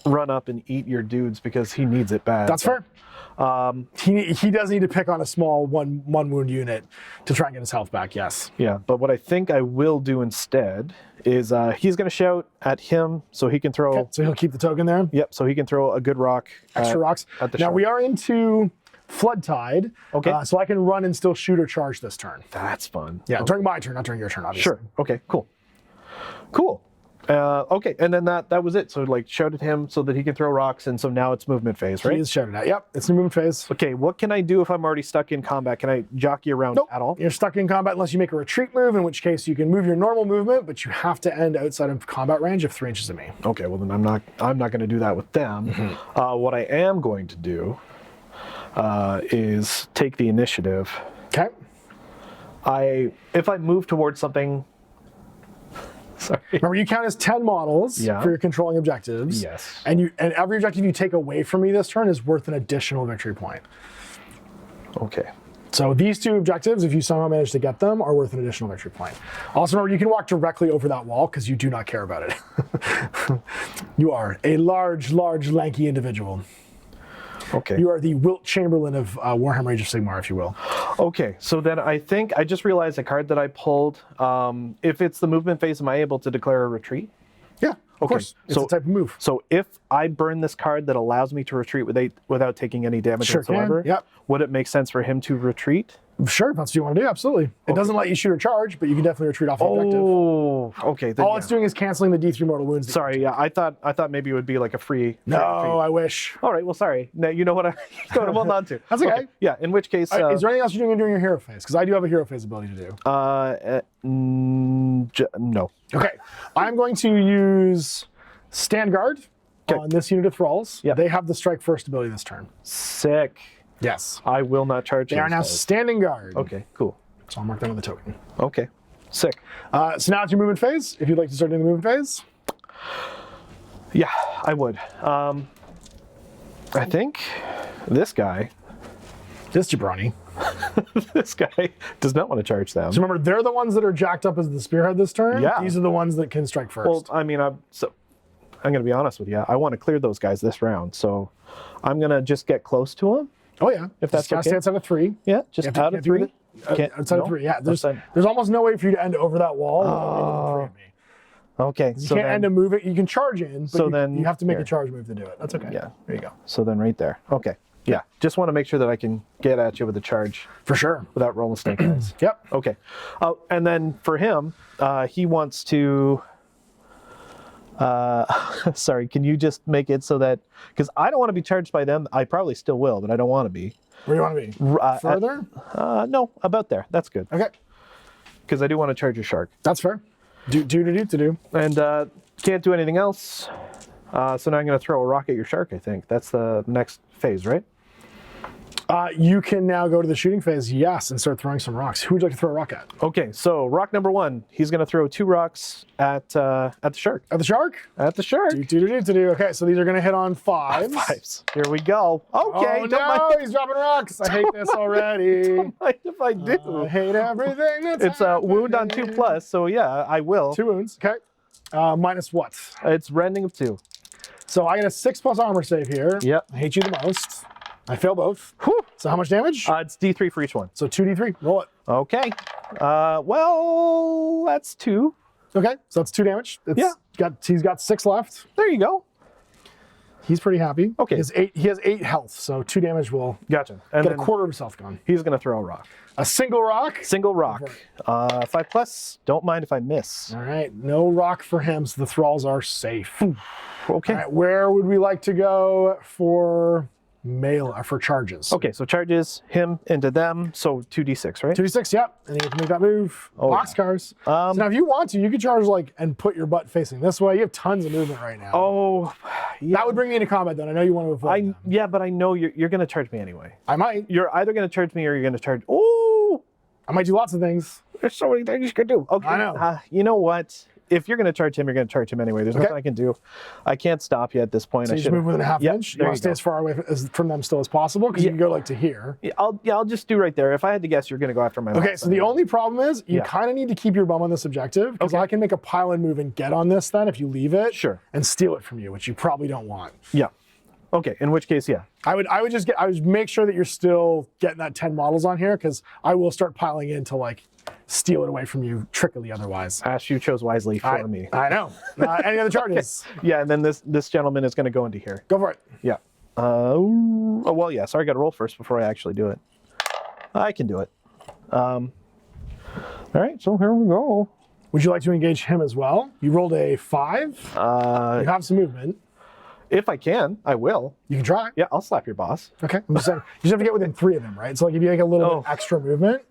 run up and eat your dudes because he needs it bad. That's fair. He does need to pick on a small one wound unit to try and get his health back. Yes. Yeah, but what I think I will do instead is he's going to shout at him so he can throw. Okay, so he'll keep the token there. Yep. So he can throw a good rock. Extra rocks. At the now shark. we are into Flood Tide. Okay. So I can run and still shoot or charge this turn. That's fun. Yeah, Okay. during my turn, not during your turn, obviously. Sure. Okay. Cool. Cool. Okay, and then that was it. So like shout at him so that he can throw rocks, and so now it's movement phase, right? He is shouted at. Yep, it's the movement phase. Okay, what can I do if I'm already stuck in combat? Can I jockey around Nope. at all? You're stuck in combat unless you make a retreat move, in which case you can move your normal movement, but you have to end outside of combat range of 3 inches of me. Okay, well then I'm not going to do that with them. What I am going to do is take the initiative. Okay. If I move towards something. Sorry. Remember, you count as 10 models Yeah. for your controlling objectives. Yes. And every objective you take away from me this turn is worth an additional victory point. Okay. So these 2 objectives, if you somehow manage to get them, are worth an additional victory point. Also remember, you can walk directly over that wall because you do not care about it. You are a large, lanky individual. Okay. You are the Wilt Chamberlain of Warhammer Age of Sigmar, if you will. Okay, so then I think I just realized a card that I pulled. If it's the movement phase, am I able to declare a retreat? Yeah, of course. It's a type of move. So if I burn this card that allows me to retreat without taking any damage Sure can, whatsoever, yep. would it make sense for him to retreat? Sure, if that's what you want to do, absolutely. It doesn't let you shoot or charge, but you can definitely retreat off the objective. Oh, okay. Then, All it's doing is canceling the D3 mortal wounds. Sorry, yeah, I thought maybe it would be like a free No, retreat. I wish. All right, well, sorry. Now you know what I'm holding on to. That's okay. Yeah, in which case... Is there anything else you're doing during your hero phase? Because I do have a hero phase ability to do. no. Okay, I'm going to use Stand Guard on this unit of thralls. Yeah. They have the strike first ability this turn. Sick. Yes. I will not charge They are now standing guard. Okay, cool. So I'll mark that on the token. Okay, sick. So now it's your movement phase. If you'd like to start doing the movement phase. Yeah, I would. I think this guy, This jabroni. this guy does not want to charge them. So remember, they're the ones that are jacked up as the spearhead this turn. Yeah. These are the ones that can strike first. Well, I mean, I'm going to be honest with you. I want to clear those guys this round, so I'm going to just get close to him. Oh yeah, If that's just okay. outside of 3. Yeah, just You have to- out you of have to 3. Can't- outside no? of 3. Yeah, Outside. there's almost no way for you to end over that wall. without me. Okay, You can't end a move. You can charge in, but So you, then you have to make here. a charge move to do it. That's okay. Yeah. There you go. So then right there. Okay. Yeah, just want to make sure that I can get at you with a charge For sure. without rolling snake eyes. Yep. Okay. And then for him, he wants to. Sorry, can you just make it so that, because I don't want to be charged by them. I probably still will, but I don't want to be. Where do you want to be? Further? No, about there. That's good. Okay. Because I do want to charge a shark. That's fair. Do. And can't do anything else. So now I'm going to throw a rock at your shark, I think. That's the next phase, right? You can now go to the shooting phase, yes, and start throwing some rocks. Who would you like to throw a rock at? Okay, so rock number 1. He's going to throw 2 rocks at the shark. At the shark? At the shark. Do. Okay, so these are going to hit on 5s. 5s. Here we go. Okay. Oh don't no, mind, he's dropping rocks. I hate this already. don't mind if I do. I hate everything that's It's a wound on 2+, so yeah, I will. 2 wounds. Okay. Minus what? It's rending of 2. So I get a 6+ armor save here. Yep. I hate you the most. I fail both. Whew. So how much damage? It's D3 for each one. So 2d3. Roll it. Okay. Well, that's 2. Okay. So that's 2 damage. He's got 6 left. There you go. He's pretty happy. Okay. He has 8 health. So 2 damage will Gotcha. And get a then quarter of his health gone. he's going to throw a rock. A single rock. Single rock. 5+. Don't mind if I miss. All right. No rock for him. So the thralls are safe. Okay. All right, where would we like to go for for charges? Okay, so charges him into them, so 2d6, right? 2d6, yep. And you have to make that move. Boxcars. So now if you want to, you could charge and put your butt facing this way. You have tons of movement right now. Oh, yeah. That would bring me into combat then. I know you want to avoid them. Yeah, but I know you're going to charge me anyway. I might. You're either going to charge me or you're going to charge... Oh! I might do lots of things. There's so many things you can do. Okay. I know. You know what? If you're going to charge him, you're going to charge him anyway. There's nothing I can do. I can't stop you at this point. So you just move within a half inch. You want to stay as far away from them still as possible because you can go like to here. Yeah, I'll just do right there. If I had to guess, you're going to go after my. Okay, so the only problem is you kind of need to keep your bum on this objective because I can make a pile-in move and get on this then if you leave it. Sure. And steal it from you, which you probably don't want. Yeah. Okay. In which case, yeah. I would make sure that you're still getting that 10 models on here because I will start piling in to like steal it away from you trickily otherwly. Ash, you chose wisely for me. I know. Any other charges? Okay. Yeah, and then this gentleman is going to go into here. Go for it. Yeah. Oh well, yeah. Sorry, I got to roll first before I actually do it. I can do it. All right, so here we go. Would you like to engage him as well? You rolled a 5. You have some movement. If I can, I will. You can try. Yeah, I'll slap your boss. Okay. I'm just saying, you just have to get within 3 of him, right? So like if you make a little bit extra movement,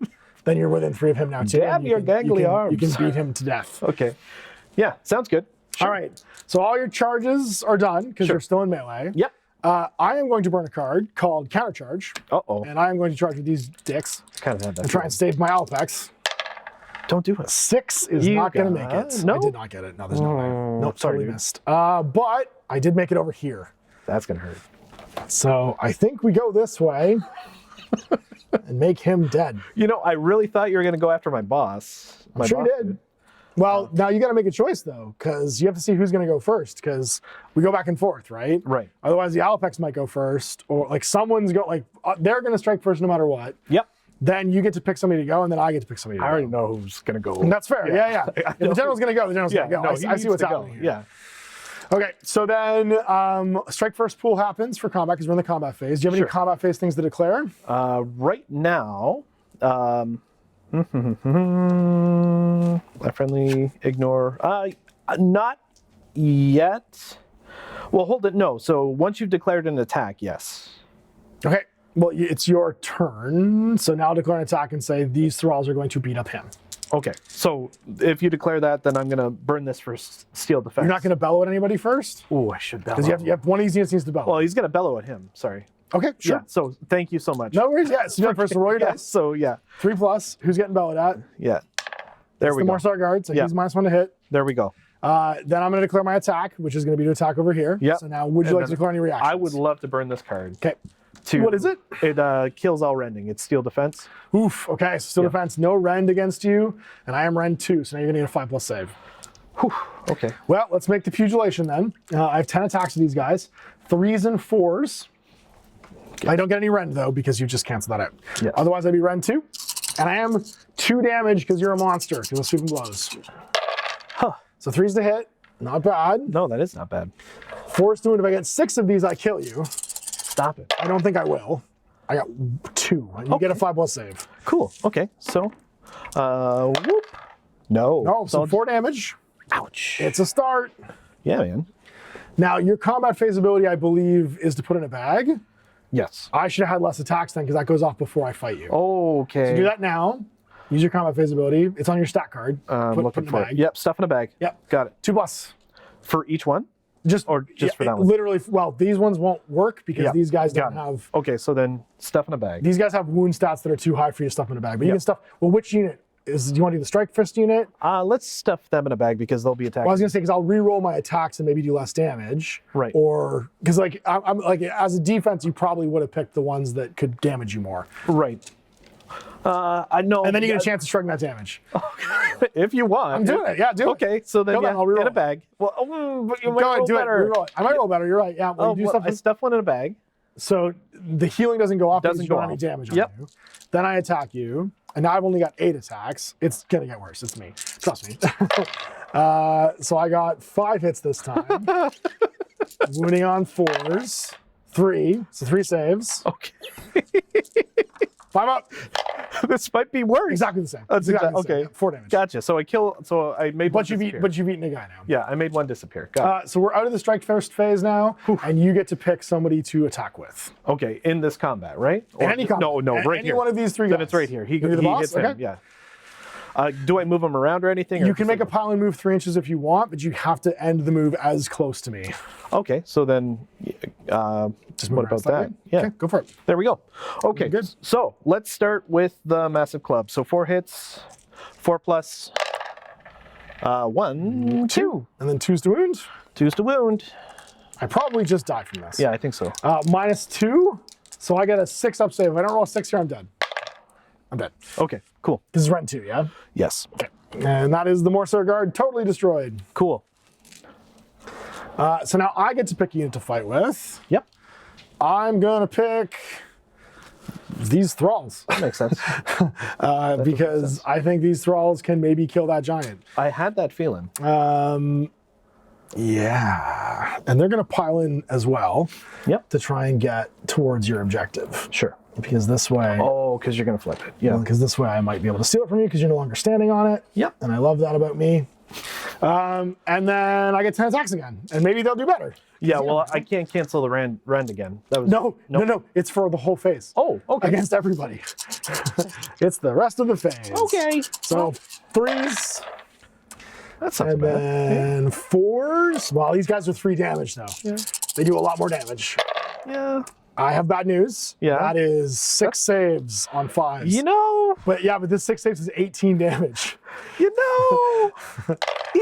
then you're within 3 of him now too. Damn your gangly arms. You can beat him to death. Okay. Yeah, sounds good. Sure. All right. So all your charges are done because you're still in melee. Yep. I am going to burn a card called Countercharge. Uh-oh. And I am going to charge with these dicks Kind of had that. and try and save my Alpex. Don't do it. 6 is You not going to make got- it. no? I did not get it. No, there's no way. Nope, sorry, totally dude. missed. But I did make it over here. That's gonna hurt. So I think we go this way and make him dead. You know, I really thought you were gonna go after my boss. I'm sure you did. Well, now you got to make a choice though, because you have to see who's going to go first. Because we go back and forth, right? Right. Otherwise, the Alpex might go first, or like someone's they're going to strike first no matter what. Yep. Then you get to pick somebody to go, and then I get to pick somebody to I go. already know who's gonna go. And that's fair. Yeah. If the general's going to go, the general's going to go. no, I he see needs what's to go. happening here. Yeah. Okay, so then strike first pool happens for combat because we're in the combat phase. Do you have any combat phase things to declare? Right now, a friendly ignore. Not yet. Well, hold it. No. So once you've declared an attack, yes. Okay. Well, it's your turn. So now declare an attack and say these thralls are going to beat up him. Okay. So if you declare that, then I'm gonna burn this for steel defense. You're not going to bellow at anybody first? Oh, I should bellow. Because you have one of these units needs to bellow. Well, he's gonna bellow at him. Sorry. Okay, sure. Yeah. So thank you so much. No worries. Yeah, so you first roll your Yeah, dice. so yeah. 3+. Who's getting bellowed at? Yeah. There It's we the go. Marsar guard, so Yeah. he's -1 to hit. There we go. Then I'm going to declare my attack, which is going to be to attack over here. Yep. So now, would you And like to then declare any reactions? I would love to burn this card. Okay. What is it? It kills all rending. It's steel defense. Oof. Okay, so still defense, no rend against you, and I am rend 2, so now you're going to get a 5+ save. Whew. Okay. Well, let's make the pugilation then. I have 10 attacks with these guys, 3s and 4s. I don't get any rend though because you just cancel that out. Yes. Otherwise, I'd be rend 2, and I am 2 damage because you're a monster. Because of sweeping blows. Huh. So 3s to hit, not bad. No, that is not bad. 4s to wound. If I get 6 of these, I kill you. Stop it. I don't think I will. I got 2. And you get a 5+ save. Cool. Okay. So, whoop. No. No, so 4 damage. Ouch. It's a start. Yeah, man. Now, your combat phase ability, I believe, is to put in a bag. Yes. I should have had less attacks then because that goes off before I fight you. Okay. So do that now. Use your combat phase ability. It's on your stat card. I'm put looking in a for bag. it. Yep. Stuff in a bag. Yep. Got it. 2+. For each one? Just Or just for that one? Literally, well, these ones won't work because these guys Got don't it. have. Okay. So then stuff in a bag. These guys have wound stats that are too high for you to stuff in a bag. But you can stuff. Well, which unit is? Do you want to do the strike fist unit? Let's stuff them in a bag because they'll be attacking. Well, I was gonna say because I'll re-roll my attacks and maybe do less damage. Right. Or because like I'm like as a defense, you probably would have picked the ones that could damage you more. Right. I know. And then you get a chance to strike that damage. if you want. I'm doing it. Yeah, do it. Okay. So then, Go then, I'll re-roll in a it. bag. Well, but you might Go ahead, roll do better. it. Re-roll it. I might roll better. You're right. Yeah. Well, Oh, you do well, stuff I stuff one in a bag. so the healing doesn't go off because Doesn't you don't go have any off. damage on Yep. you. Then I attack you, and now I've only got 8 attacks. It's gonna get worse. It's me. Trust me. So I got 5 hits this time. Wounding on 4s. 3. So 3 saves. Okay. 5 up. This might be worse. Exactly the same. That's exactly okay. the same. 4 damage. Gotcha. So I made one But you've disappear. eaten a guy now. Yeah, I made one disappear. Got So we're out of the strike first phase now, and you get to pick somebody to attack with. it. Okay, in this combat, right? In any combat. No, Any right here. one of these 3 Then guys. it's right here. He You do the boss? hits him. Okay. Yeah. Do I move them around or anything? Or You can make a pile and move 3 inches if you want, but you have to end the move as close to me. Okay, so then, Just move what about that? Yeah, Okay, go for it. there we go. Okay, Good. so let's start with the massive club. So 4 hits, 4+, 1, 2. And then 2's to wound. 2's to wound. I probably just died from this. Yeah, I think so. -2, so I get a 6 up save. If I don't roll a 6 here, I'm dead. I'm dead. Okay, cool. This is Rend 2, yeah? Yes. Okay. And that is the Morser Guard totally destroyed. Cool. So now I get to pick a unit to fight with. Yep, I'm gonna pick these thralls that makes sense. because I think these thralls can maybe kill that giant. I had that feeling. Yeah, and they're gonna pile in as well Yep, to try and get towards your objective. sure. Because this way, Oh, because you're going to flip it. Yeah. because this way I might be able to steal it from you because you're no longer standing on it. Yep. And I love that about me. And then I get 10 attacks again, and maybe they'll do better. Yeah, well, I can't cancel the rend again. That was No, it's for the whole phase. Oh, okay. Against everybody. It's the rest of the phase. Okay. So 3s, That's not so and bad. then 4s. Well, these guys are 3 damage though. Yeah. They do a lot more damage. Yeah. I have bad news. Yeah. That is 6 saves on 5s. You know, But this 6 saves is 18 damage. he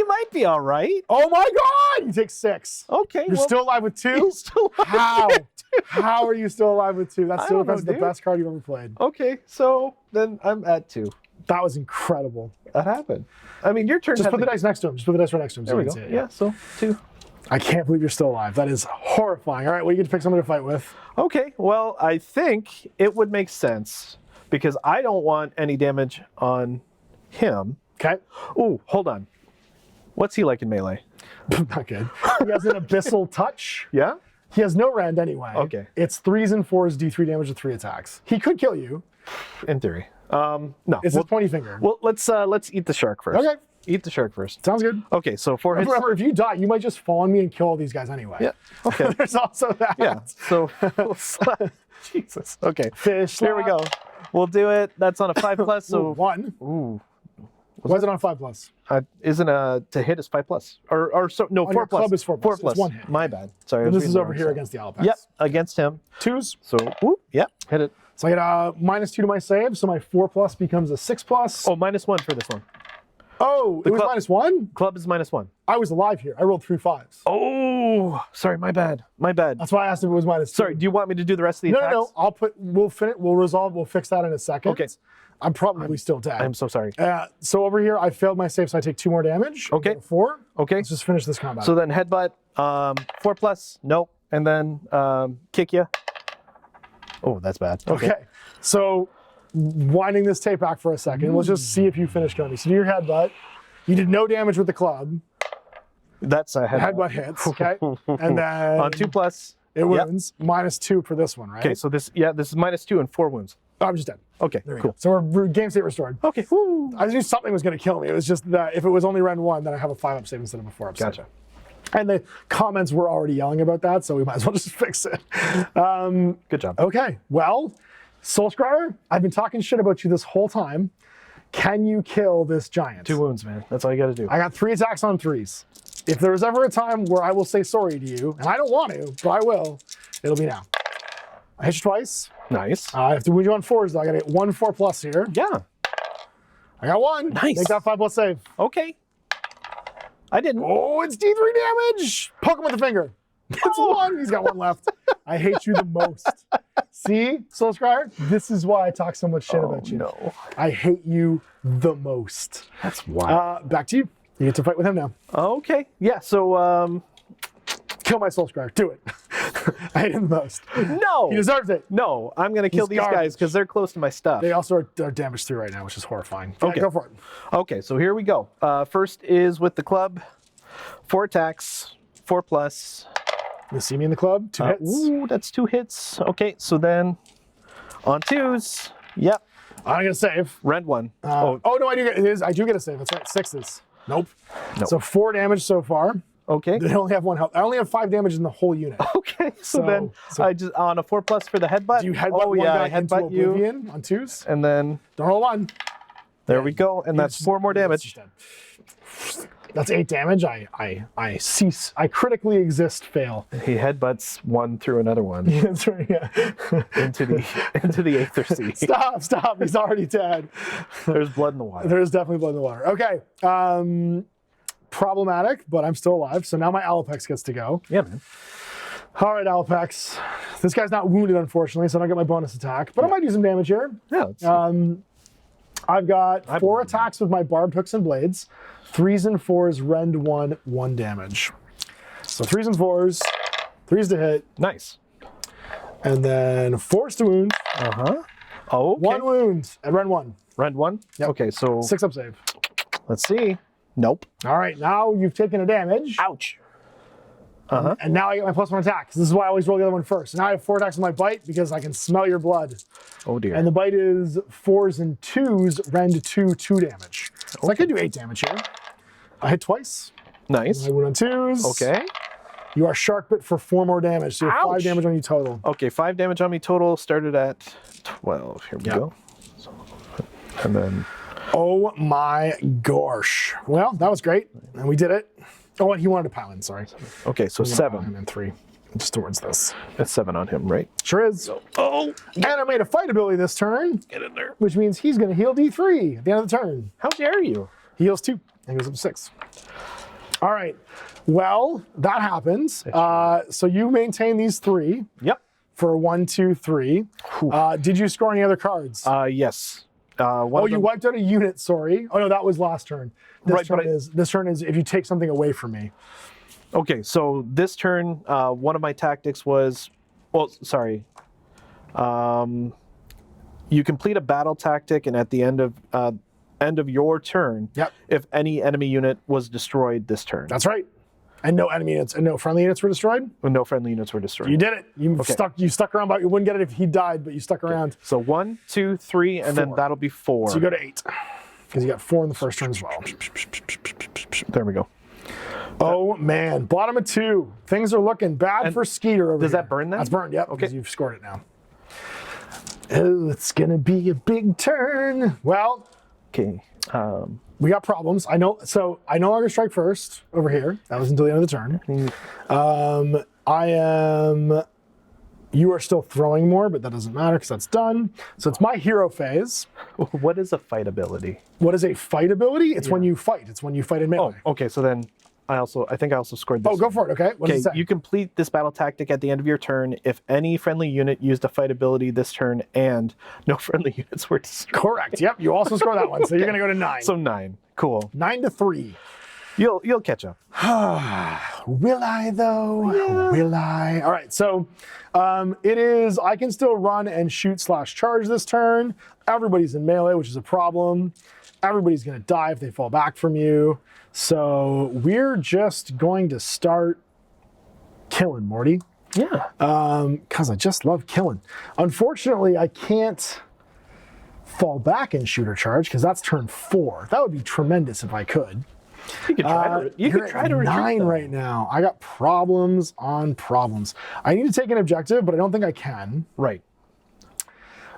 might be all right. Oh my God! You take 6. Okay. You're still alive with 2? You're still alive. How? How are you still alive with 2? That's I still don't know, the dude. best card you've ever played. Okay, so then I'm at 2. That was incredible. That happened. I mean, your turn. Just had put the dice next to him. Just put the dice right next to him. There we you go. can see it, Yeah, so 2. I can't believe you're still alive. That is horrifying. All right, well, you get to pick someone to fight with. Okay, well, I think it would make sense because I don't want any damage on him. Okay? Ooh, hold on. What's he like in melee? Not good. He has an abyssal touch. Yeah? He has no rend anyway. Okay. It's 3s and 4s, D3 damage with 3 attacks. He could kill you. In theory. No. It's his pointy finger. Well, let's eat the shark first. Okay. Eat the shark first. Sounds good. Okay, so 4 hits. Remember, if you die, you might just fall on me and kill all these guys anyway. Yeah. Okay. There's also that. Yeah. So we'll slap. Jesus. Okay. Fish. Here we go. We'll do it. That's on a 5+. So 1. ooh. Why is it on 5+? Isn't to hit is 5+. Or so no, On 4+. your club is 4+. 4+. It's 1 hit. My bad. Sorry. I And was this is reading over the here wrong against the Alpex. side. Yep, against him. 2s. So yep, hit it. So I get a -2 to my save, so my 4+ becomes a 6+. Oh, -1 for this one. Oh, it was club- -1? Club is -1. I was alive here. I rolled 3 5s. Oh, sorry, my bad. My bad. That's why I asked if it was -2. Sorry, do you want me to do the rest of the No, attacks? no. We'll fix that in a second. Okay. I'm probably still dead. I'm so sorry. So over here, I failed my save, so I take 2 more damage. Okay. 4. Okay. Let's just finish this combat. So then headbutt, 4+, nope, and then kick you. Oh, that's bad. okay. So winding this tape back for a second, let's just see if you finish killing me. So do your headbutt. You did no damage with the club. That's a Headbutt hits, okay? And then on 2+. it wounds. -2 for this one, right? Okay, so this is -2 and 4 wounds. Oh, I'm just dead. Okay, There we cool. go. So we're game state restored. Okay, woo. I knew something was going to kill me. It was just that if it was only Rend 1, then I have a 5 up save instead of a 4 up save. Gotcha. And the comments were already yelling about that, so we might as well just fix it. Good job. Okay, well, Soulscryer, I've been talking shit about you this whole time. Can you kill this giant? 2 wounds, man. That's all you got to do. I got 3 attacks on 3s. If there was ever a time where I will say sorry to you, and I don't want to, but I will, it'll be now. I hit you twice. Nice. I have to wound you on 4s, though. I got to get 1 4+ here. Yeah. I got 1. Nice. Make that 5+ save. Okay. I didn't. Oh, it's D3 damage. Poke him with the finger. It's 1. He's got 1 left. I hate you the most. See, Soulscryer? This is why I talk so much shit about you. No. I hate you the most. That's wild. Back to you. You get to fight with him now. Okay. Yeah, so Kill my Soulscryer. Do it. I hate him the most. no. He deserves it. No, I'm going to kill He's these guys garbage. because they're close to my stuff. They also are damaged through right now, which is horrifying. Okay. Go for it. Okay, so here we go. First is with the club. 4 attacks, 4+. You see me in the club? 2 hits. Ooh, that's 2 hits. Okay, so then on 2s. Yep. I'm gonna save. Rend 1. Oh no, I do get a save. That's right. 6s. Nope. Nope. So 4 damage so far. Okay. They only have 1 health. I only have 5 damage in the whole unit. Okay, so then I just on a 4+ for the headbutt. Do you headbutt one I guy into headbutt you, oblivion on 2s? and then Don't roll 1. There we go, and that's 4 more damage. That's 8 damage. I cease. I critically exist. Fail. He headbutts one through another one That's right. Yeah. into the Aether Sea. Stop. He's already dead. There's blood in the water. There's definitely blood in the water. Okay. Problematic, but I'm still alive. So now my Alpex gets to go. Yeah, man. All right, Alpex. This guy's not wounded, unfortunately, so I don't get my bonus attack. But I might do some damage here. Yeah. I've got 4 attacks with my barbed hooks and blades. 3s and 4s, rend 1 damage. So 3s and 4s, 3s to hit. Nice. And then 4s to wound. Uh-huh. Oh, okay. 1 wound and rend 1. Rend 1? Yep. Okay, so 6 up save. let's see. Nope. All right, now you've taken a damage. Ouch. Uh-huh. And now I get my +1 attack. This is why I always roll the other one first. Now I have 4 attacks with my bite because I can smell your blood. Oh dear. And the bite is 4s and 2s, rend 2 damage. So I could do 8 damage here. I hit twice. Nice. I wound on 2s. Okay. You are shark bit for 4 more damage. So you have 5 Ouch. damage on you total. Okay, 5 damage on me total. Started at 12. Here we go. And then... Oh my gosh. Well, that was great. And we did it. Oh, and he wanted to pile in, sorry. Okay, so 7. And then 3. Just towards this. That's 7 on him, right? Sure is. Oh! And I made a fight ability this turn, Get in there. which means he's going to heal D3 at the end of the turn. How dare you? He heals 2 and goes up to 6. All right. Well, that happens. So you maintain these 3 Yep. for 1, 2, 3. Did you score any other cards? Yes. Oh, you wiped out a unit, sorry. Oh no, that was last turn. This Right, turn but this turn is if you take something away from me. Okay, so this turn, one of my tactics was, well, sorry. You complete a battle tactic, and at the end of your turn, Yep. if any enemy unit was destroyed this turn. That's right. And no enemy units and no friendly units were destroyed? No friendly units were destroyed. You did it. You stuck around, but you wouldn't get it if he died, but you stuck around. So 1, 2, 3, and then 4. that'll be 4. So you go to 8. Because you got 4 in the first turn as well. There we go. Oh man, bottom of 2. Things are looking bad for Skeeter over does here. that burn then? That's burned, yep, Okay. because you've scored it now. Oh, it's gonna be a big turn. Well, Okay. we got problems. I know. So I no longer strike first over here. That was until the end of the turn. You are still throwing more, but that doesn't matter because that's done. So it's my hero phase. What is a fight ability? What is a fight ability? It's when you fight. It's when you fight in melee. Oh, okay. So then I think I also scored this. Oh, go for it. Okay. What does it say? You complete this battle tactic at the end of your turn if any friendly unit used a fight ability this turn and no friendly units were destroyed. Correct. Yep. You also score that one. So you're going to go to 9. So 9. Cool. 9 to 3. You'll catch up. Will I though? Yeah. Will I? All right. So it is, I can still run and shoot / charge this turn. Everybody's in melee, which is a problem. Everybody's going to die if they fall back from you. So we're just going to start killing, Morty. Yeah. Because I just love killing. Unfortunately, I can't fall back and shoot or charge because that's turn 4. That would be tremendous if I could. You could try to retreat 9 though. right now. I got problems on problems. I need to take an objective, but I don't think I can. Right.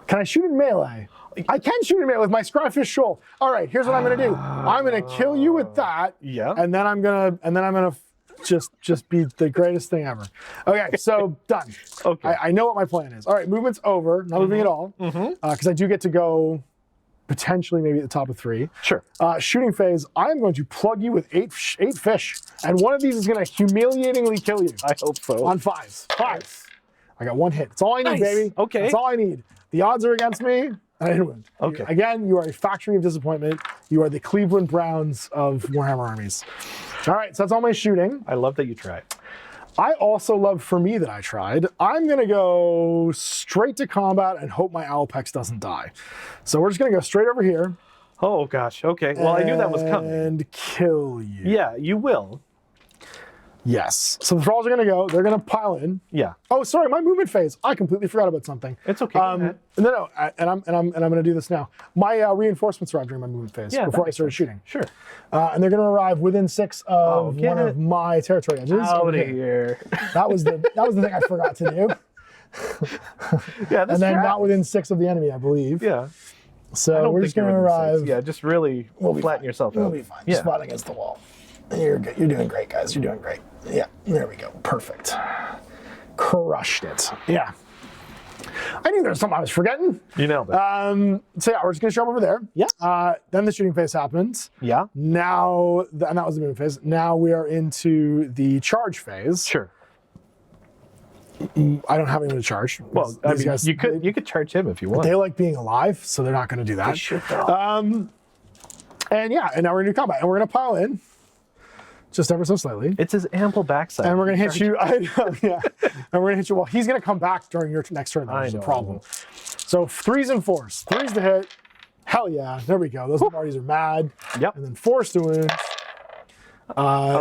Can I shoot in melee? I can shoot in melee with my Scryfish Shoal. All right, here's what I'm gonna do. I'm gonna kill you with that. Yeah. And then I'm gonna just be the greatest thing ever. Okay, so done. Okay. I know what my plan is. All right, movement's over. Not moving at all. Because I do get to go potentially maybe at the top of 3. Sure. Shooting phase, I'm going to plug you with 8 fish. And one of these is going to humiliatingly kill you. I hope so. On 5s. 5s. I got 1 hit. That's all I need, Nice. baby. Okay. That's all I need. The odds are against me, and I didn't win. Okay. Again, you are a factory of disappointment. You are the Cleveland Browns of Warhammer armies. All right, so that's all my shooting. I love that you tried. I also love for me that I tried. I'm gonna go straight to combat and hope my Alpex doesn't die. So we're just gonna go straight over here. Oh gosh. Okay. Well, I knew that was coming. And kill you. Yeah, you will. Yes. So the thralls are gonna go. They're gonna pile in. Yeah. Oh, sorry, my movement phase. I completely forgot about something. It's okay. Go ahead. No, and I'm gonna do this now. My reinforcements arrived during my movement phase before I started shooting. Sure. And they're gonna arrive within 6 of one of my territory edges. Out of here. That was the thing I forgot to do. Yeah. That's And then not within 6 of the enemy, I believe. Yeah. So we're just going to arrive. Yeah, just really flatten yourself out. We'll be fine. Just flat against the wall. You're good. You're doing great, guys. You're doing great. Yeah, there we go. Perfect. Crushed it. Yeah. I knew there was something I was forgetting. You nailed it. So yeah, we're just gonna show up over there. Yeah. Then the shooting phase happens. Yeah. Now, and that was the moving phase. Now we are into the charge phase. Sure. I don't have anyone to charge. Well, I mean, you could charge him if you want. They like being alive, so they're not going to do that. They should though. And yeah, and now we're going to do combat, and we're going to pile in, just ever so slightly. It's his ample backside. And we're going to hit you. I know, yeah. And we're going to hit you. Well, he's going to come back during your next turn. That's the problem. So 3s and 4s. 3s to hit. Hell yeah. There we go. Those parties are mad. Yep. And then 4s to wound.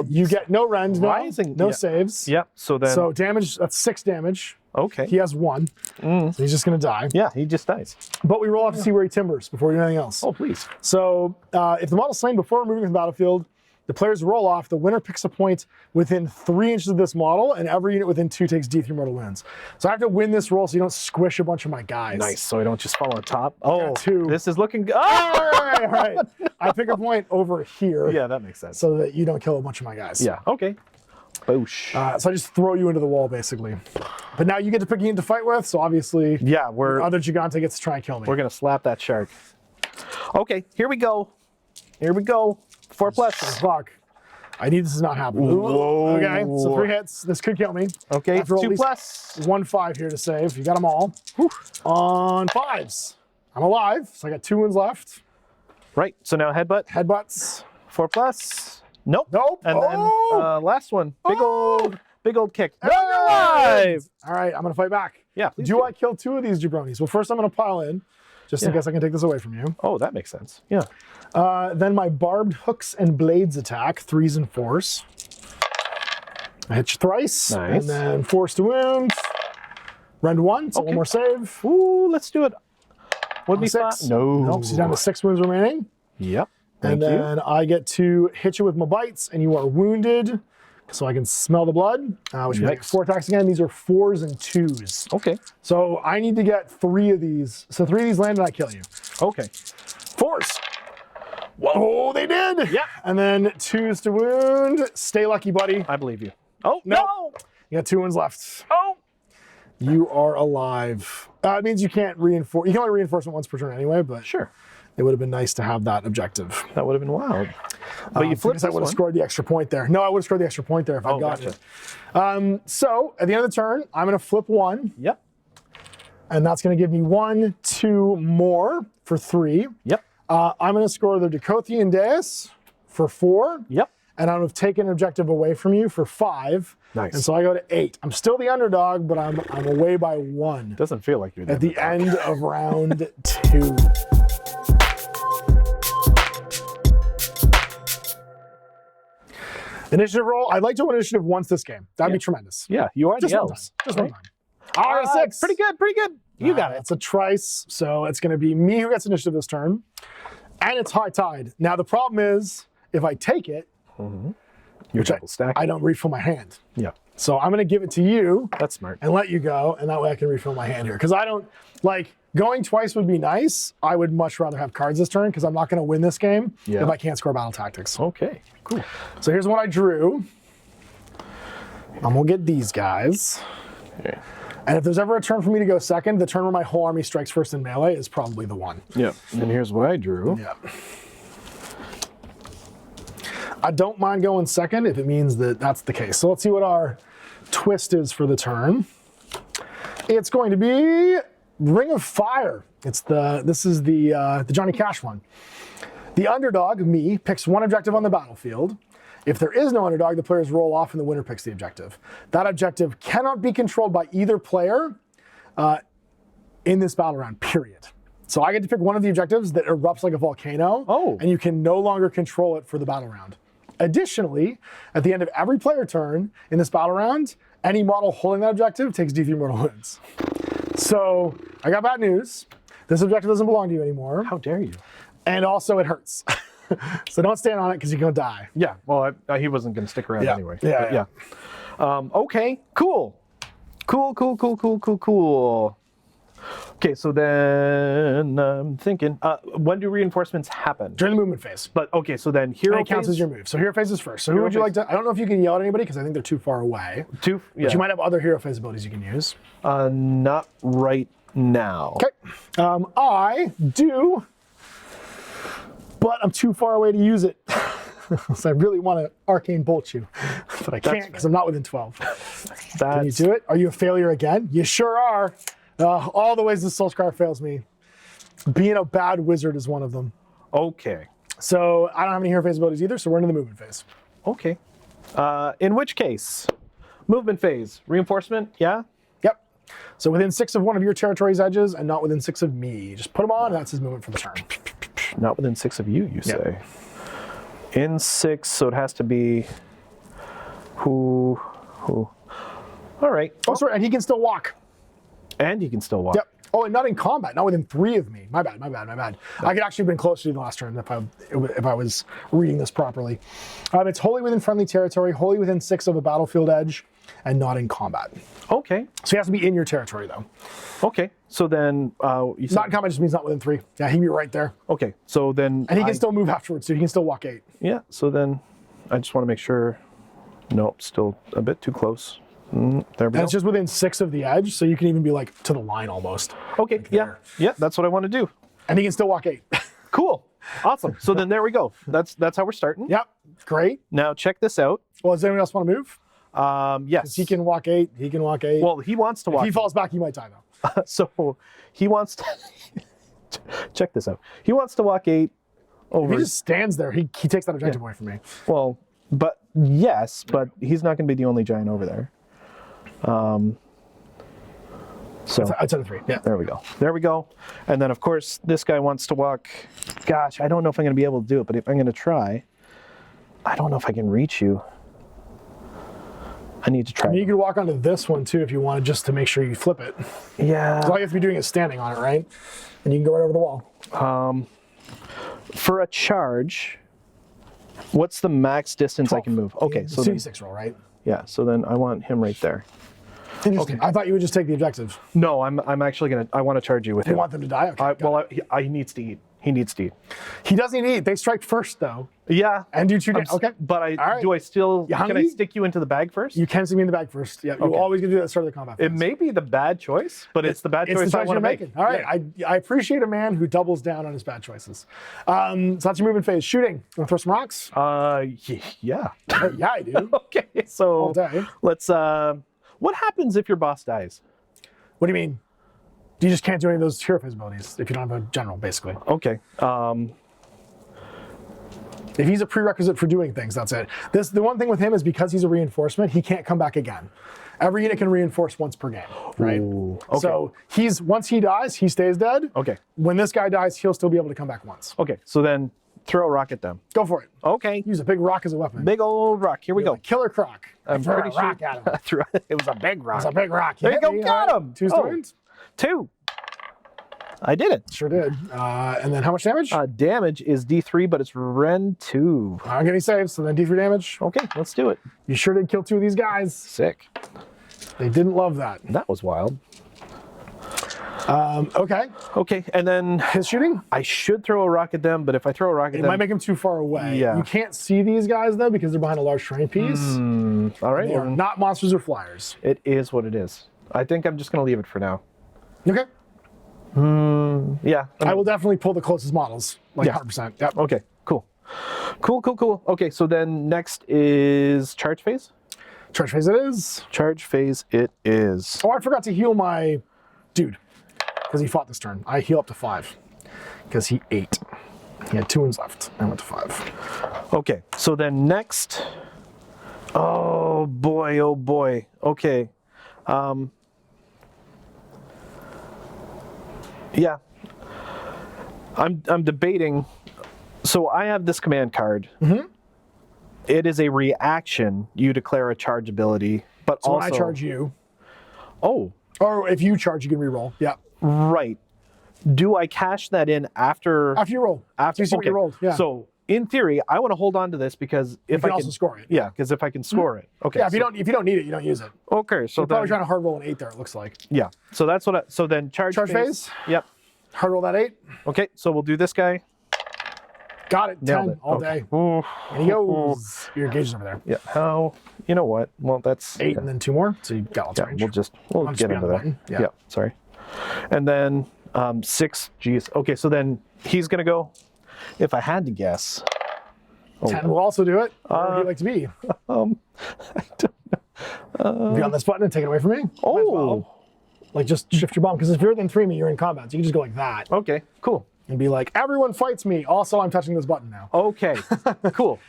You get no rend, no saves. Yep. So damage, that's 6 damage. Okay. He has 1. So he's just going to die. Yeah, he just dies. But we roll off to see where he timbers before we do anything else. Oh, please. So if the model's slain before moving from the battlefield, the players roll off. The winner picks a point within 3 inches of this model, and every unit within 2 takes D3 mortal wounds. So I have to win this roll so you don't squish a bunch of my guys. Nice. So I don't just fall on top. Oh, 2. This is looking good. All right. I pick a point over here. Yeah, that makes sense. So that you don't kill a bunch of my guys. Yeah. Okay. Boosh. So I just throw you into the wall, basically. But now you get to pick a unit to fight with, so obviously yeah, other Gigante gets to try and kill me. We're going to slap that shark. Okay, here we go. Here we go. 4+. Fuck. I need this to not happen. Whoa. Okay, so 3 hits. This could kill me. Okay, 2+. 1 5 here to save. You got them all. Whew. On 5s. I'm alive, so I got 2 wounds left. Right, so now headbutt. Headbutts. 4+. Nope. Nope. And then last one. Big old kick. No, you're alive. All right, I'm going to fight back. Yeah, please do I kill 2 of these jabronis? Well, first I'm going to pile in, just in case I can take this away from you. Oh, that makes sense. Yeah. Then my barbed hooks and blades attack, 3s and 4s. I hit you thrice. Nice. And then force to wound. Rend 1, so 1 more save. Ooh, let's do it. Would be 6. No. Nope, so you're down to 6 wounds remaining. Yep. And then I get to hit you with my bites, and you are wounded, so I can smell the blood, which makes 4 attacks again. These are 4s and 2s. Okay. So I need to get 3 of these. So 3 of these land and I kill you. Okay. 4s. Whoa, they did. Yeah. And then 2s to wound. Stay lucky, buddy. I believe you. Oh, Nope. no. You got 2 wounds left. Oh. You are alive. It means you can't reinforce. You can only reinforce it once per turn anyway, but Sure. it would have been nice to have that objective. That would have been wild. But you flipped I would have scored the extra point there. No, I would have scored the extra point there if I got it. So at the end of the turn, I'm going to flip 1. Yep. And that's going to give me 1, 2 more for 3. Yep. I'm going to score the Decothian Deus for 4. Yep. And I'm going to take an objective away from you for 5. Nice. And so I go to 8. I'm still the underdog, but I'm away by 1. Doesn't feel like you're at the end of round 2. Initiative roll. I'd like to win initiative once this game. That'd be tremendous. Yeah, you are Just the one time. elves. Just one time. All right, 6. Pretty good, pretty good. You got it. It's a trice, so it's going to be me who gets initiative this turn. And it's high tide. Now, the problem is, if I take it, You're double stacked. I don't refill my hand. Yeah. So I'm going to give it to you. That's smart. And let you go, and that way I can refill my hand here. Because I don't, like, going twice would be nice. I would much rather have cards this turn, because I'm not going to win this game if I can't score battle tactics. Okay, cool. So here's what I drew. I'm going to get these guys. Okay. And if there's ever a turn for me to go second, the turn where my whole army strikes first in melee is probably the one. Yeah. And then here's what I drew. Yeah. I don't mind going second if it means that that's the case. So let's see what our twist is for the turn. It's going to be Ring of Fire. This is the Johnny Cash one. The underdog, me, picks 1 objective on the battlefield. If there is no underdog, the players roll off and the winner picks the objective. That objective cannot be controlled by either player in this battle round, period. So I get to pick one of the objectives that erupts like a volcano, and you can no longer control it for the battle round. Additionally, at the end of every player turn in this battle round, any model holding that objective takes D3 mortal wounds. So I got bad news. This objective doesn't belong to you anymore. How dare you? And also it hurts. So don't stand on it because you're going to die. Yeah, well, he wasn't going to stick around anyway. Yeah. Okay, cool. Cool. Okay, so then I'm thinking, when do reinforcements happen? During the movement phase. But okay, so then hero And it counts phase, as your move. So hero phase is first. So who Hero would you like phase. to? I don't know if you can yell at anybody because I think they're too far away. yeah. But you might have other hero phase abilities you can use. Not right now. Okay. I do, but I'm too far away to use it. So I really want to arcane bolt you, but I can't because I'm not within 12. Can you do it? Are you a failure again? You sure are. All the ways the Soul Scar fails me. Being a bad wizard is one of them. Okay. So I don't have any hero phase abilities either, so we're into the movement phase. Okay. In which case, movement phase, reinforcement, yeah? Yep. So within 6 of one of your territory's edges and not within 6 of me. Just put him on, and that's his movement for the turn. Not within 6 of you, you say. In 6, so it has to be who? All right. Oh, sorry, and he can still walk. And he can still walk. Yep. Oh, and not in combat, not within 3 of me. My bad. I could actually have been closer to the last turn if I was reading this properly. It's wholly within friendly territory, wholly within 6 of a battlefield edge, and not in combat. Okay. So he has to be in your territory, though. Okay. So then you said, Not in combat just means not within 3. Yeah, he can be right there. okay. So then And he can still move afterwards, too. He can still walk 8. yeah. So then I just want to make sure. Nope. Still a bit too close. There we And go. it's just within 6 of the edge, so you can even be like to the line almost. Okay. Yeah. there. Yeah. That's what I want to do. And he can still walk 8. Cool. Awesome. So then there we go. That's how we're starting. Yep, great. Now check this out. Well, does anyone else want to move? Yes. He can walk 8. He can walk 8. Well, he wants to if walk. he falls back, he might die, though. So he wants to check this out. He wants to walk 8 If over. he just stands there, he takes that objective away from me. Well, but yes, but he's not going to be the only giant over there. So Outside of 3, yeah. there we go. There we go. And then of course this guy wants to walk. Gosh, I don't know if I'm going to be able to do it, but if I'm going to try, I don't know if I can reach you. I need to try. I mean, you could walk onto this one, too, if you wanted, just to make sure you flip it. Yeah. All you have to be doing is standing on it, right? And you can go right over the wall. For a charge, what's the max distance I can move? Okay, so then, 6 roll, right? yeah, so then I want him right there. Interesting. I thought you would just take the objective. No, I'm actually gonna. I want to charge you with You him. want them to die? Okay. got it. He needs to eat. He needs to eat. He doesn't eat. They strike first, though. Yeah. And do 2 damage. Okay. But All right. do I still? You Can I hungry? stick you into the bag first? You can see me in the bag first. Yeah, you Okay. always gonna do that at the start of the combat phase. It may be the bad choice, but it's the bad It's choice the I choice want you're to make. making. All right, Yeah. I appreciate a man who doubles down on his bad choices. So that's your movement phase. Shooting. You want to throw some rocks? Yeah. Yeah, I do. Okay. So All day. let's. What happens if your boss dies? What do you mean? You just can't do any of those hero phase abilities if you don't have a general, basically. Okay. If he's a prerequisite for doing things, that's it. The one thing with him is because he's a reinforcement, he can't come back again. Every unit can reinforce once per game, right? Ooh, okay. So once he dies, he stays dead. Okay. When this guy dies, he'll still be able to come back once. Okay. So then throw a rock at them. Go for it. Okay. Use a big rock as a weapon. Big old rock. Here we go. Killer croc. I'm Throw pretty a sure rock at him. I threw it was a big rock. It's a big rock. There you hit go. me, Got all right. him. 2 Oh. stones? 2. I did it. Sure did. And then how much damage? Damage is D3, but it's Ren 2. I don't get any saves, so then D3 damage. Okay, let's do it. You sure did kill 2 of these guys. Sick. They didn't love that. That was wild. Okay. Okay, and then His shooting? I should throw a rock at them, but if I throw a rock at It them, might make him too far away. Yeah. You can't see these guys, though, because they're behind a large terrain piece. all right, They are well, not monsters or flyers. it is what it is. I think I'm just gonna leave it for now. Okay. Yeah. I will definitely pull the closest models, like Yeah. 100%. Yep. Okay. Cool. Cool. Okay, so then next is charge phase. Charge phase it is. Charge phase it is. Oh, I forgot to heal my dude, because he fought this turn. I heal up to 5, because he ate. He had 2 wounds left. I went to 5. Okay, so then next. Oh boy. Okay. Yeah. I'm debating. So I have this command card. Mm-hmm. It is a reaction. You declare a charge ability, but So also when I charge you, Oh, or if you charge, you can reroll. Yeah. right. Do I cash that in after? After you roll. After you see what you rolled. Yeah. So in theory, I want to hold on to this because if can I also can score it. Yeah, because if I can score it. Okay. Yeah, if so, you don't need it, you don't use it. Okay, so You're probably trying to hard roll an 8 there, it looks like. yeah. So that's what so then charge phase? Yep. Hard roll that 8. Okay, so we'll do this guy. Got it. Nailed 10 it. all Okay. day. Ooh. And he goes. Your gauge is over there. Yeah. How? You know what? Well, that's 8 yeah. and then 2 more. So you got lots of range. We'll I'll just get be into on the that. button. Yeah. Sorry. And then 6. Geez. Okay, so then he's gonna go. If I had to guess. 10 will also do it. Where would you like to be? I don't know. Be on this button and take it away from me? Might as well. Like just shift your bomb, because if you're within 3 of me, you're in combat. So you can just go like that Okay. Cool. and be like, everyone fights me. Also, I'm touching this button now. Okay. Cool.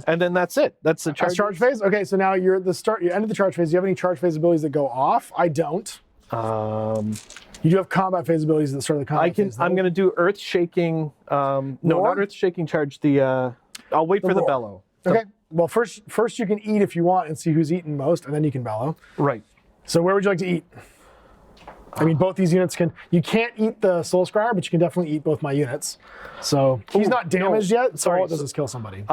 And then that's it. That's the charge. That's charge phase? Okay, so now you're at the start, you ended the charge phase. Do you have any charge phase abilities that go off? I don't. You do have combat phase abilities at the start of the combat phase. I'm gonna do earth shaking. No, Roar? not earth shaking charge. I'll wait for the roar. bellow. Okay, well, first you can eat if you want and see who's eaten most, and then you can bellow. Right. So where would you like to eat? I mean, both these units you can't eat the Soul Scryer, but you can definitely eat both my units. So he's not damaged yet, so all it does is kill somebody.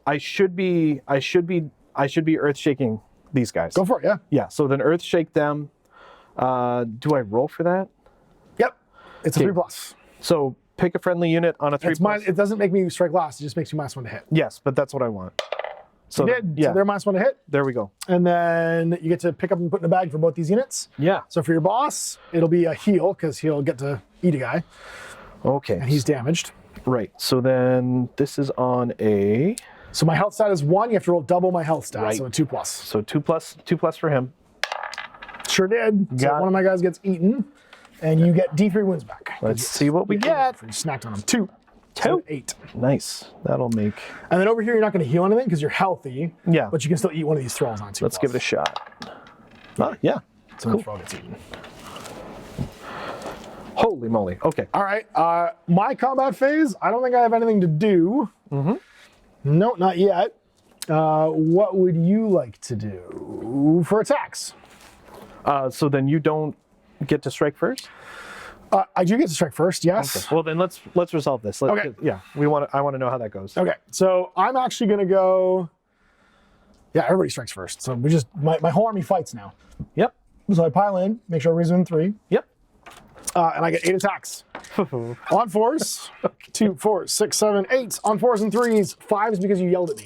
I should be earth shaking these guys. Go for it, yeah. Yeah. So then earth shake them. Do I roll for that? Yep, it's a 3+. So pick a friendly unit on a 3+. It doesn't make me strike last, it just makes you -1 to hit. Yes, but that's what I want. So You did, yeah. so they're -1 to hit. There we go. And then you get to pick up and put in a bag for both these units. Yeah. So for your boss, it'll be a heal, because he'll get to eat a guy, Okay. and he's damaged. Right. So then this is on a. So my health stat is 1, you have to roll double my health stat, Right. so a 2+. So 2+ for him. Sure did. So Got it. one of my guys gets eaten, and you get D3 wounds back. Let's see what we get. You snacked on him. 2. 2. So 8. Nice. That'll make. And then over here, you're not going to heal anything because you're healthy. Yeah. But you can still eat one of these thralls on 2+. Let's give it a shot. Yeah. So the thrall gets eaten. Holy moly. Okay. All right. My combat phase, I don't think I have anything to do. No, not yet. What would you like to do for attacks? So then you don't get to strike first? I do get to strike first, yes. Okay. Well then let's resolve this. Okay. Yeah. I want to know how that goes. Okay, so I'm actually gonna go. Yeah, everybody strikes first. So we just my whole army fights now. Yep. So I pile in, make sure everybody's in 3, Yep. and I get 8 attacks on 4s. 2, 4, 6, 7, 8 on 4s and 3s. 5s because you yelled at me.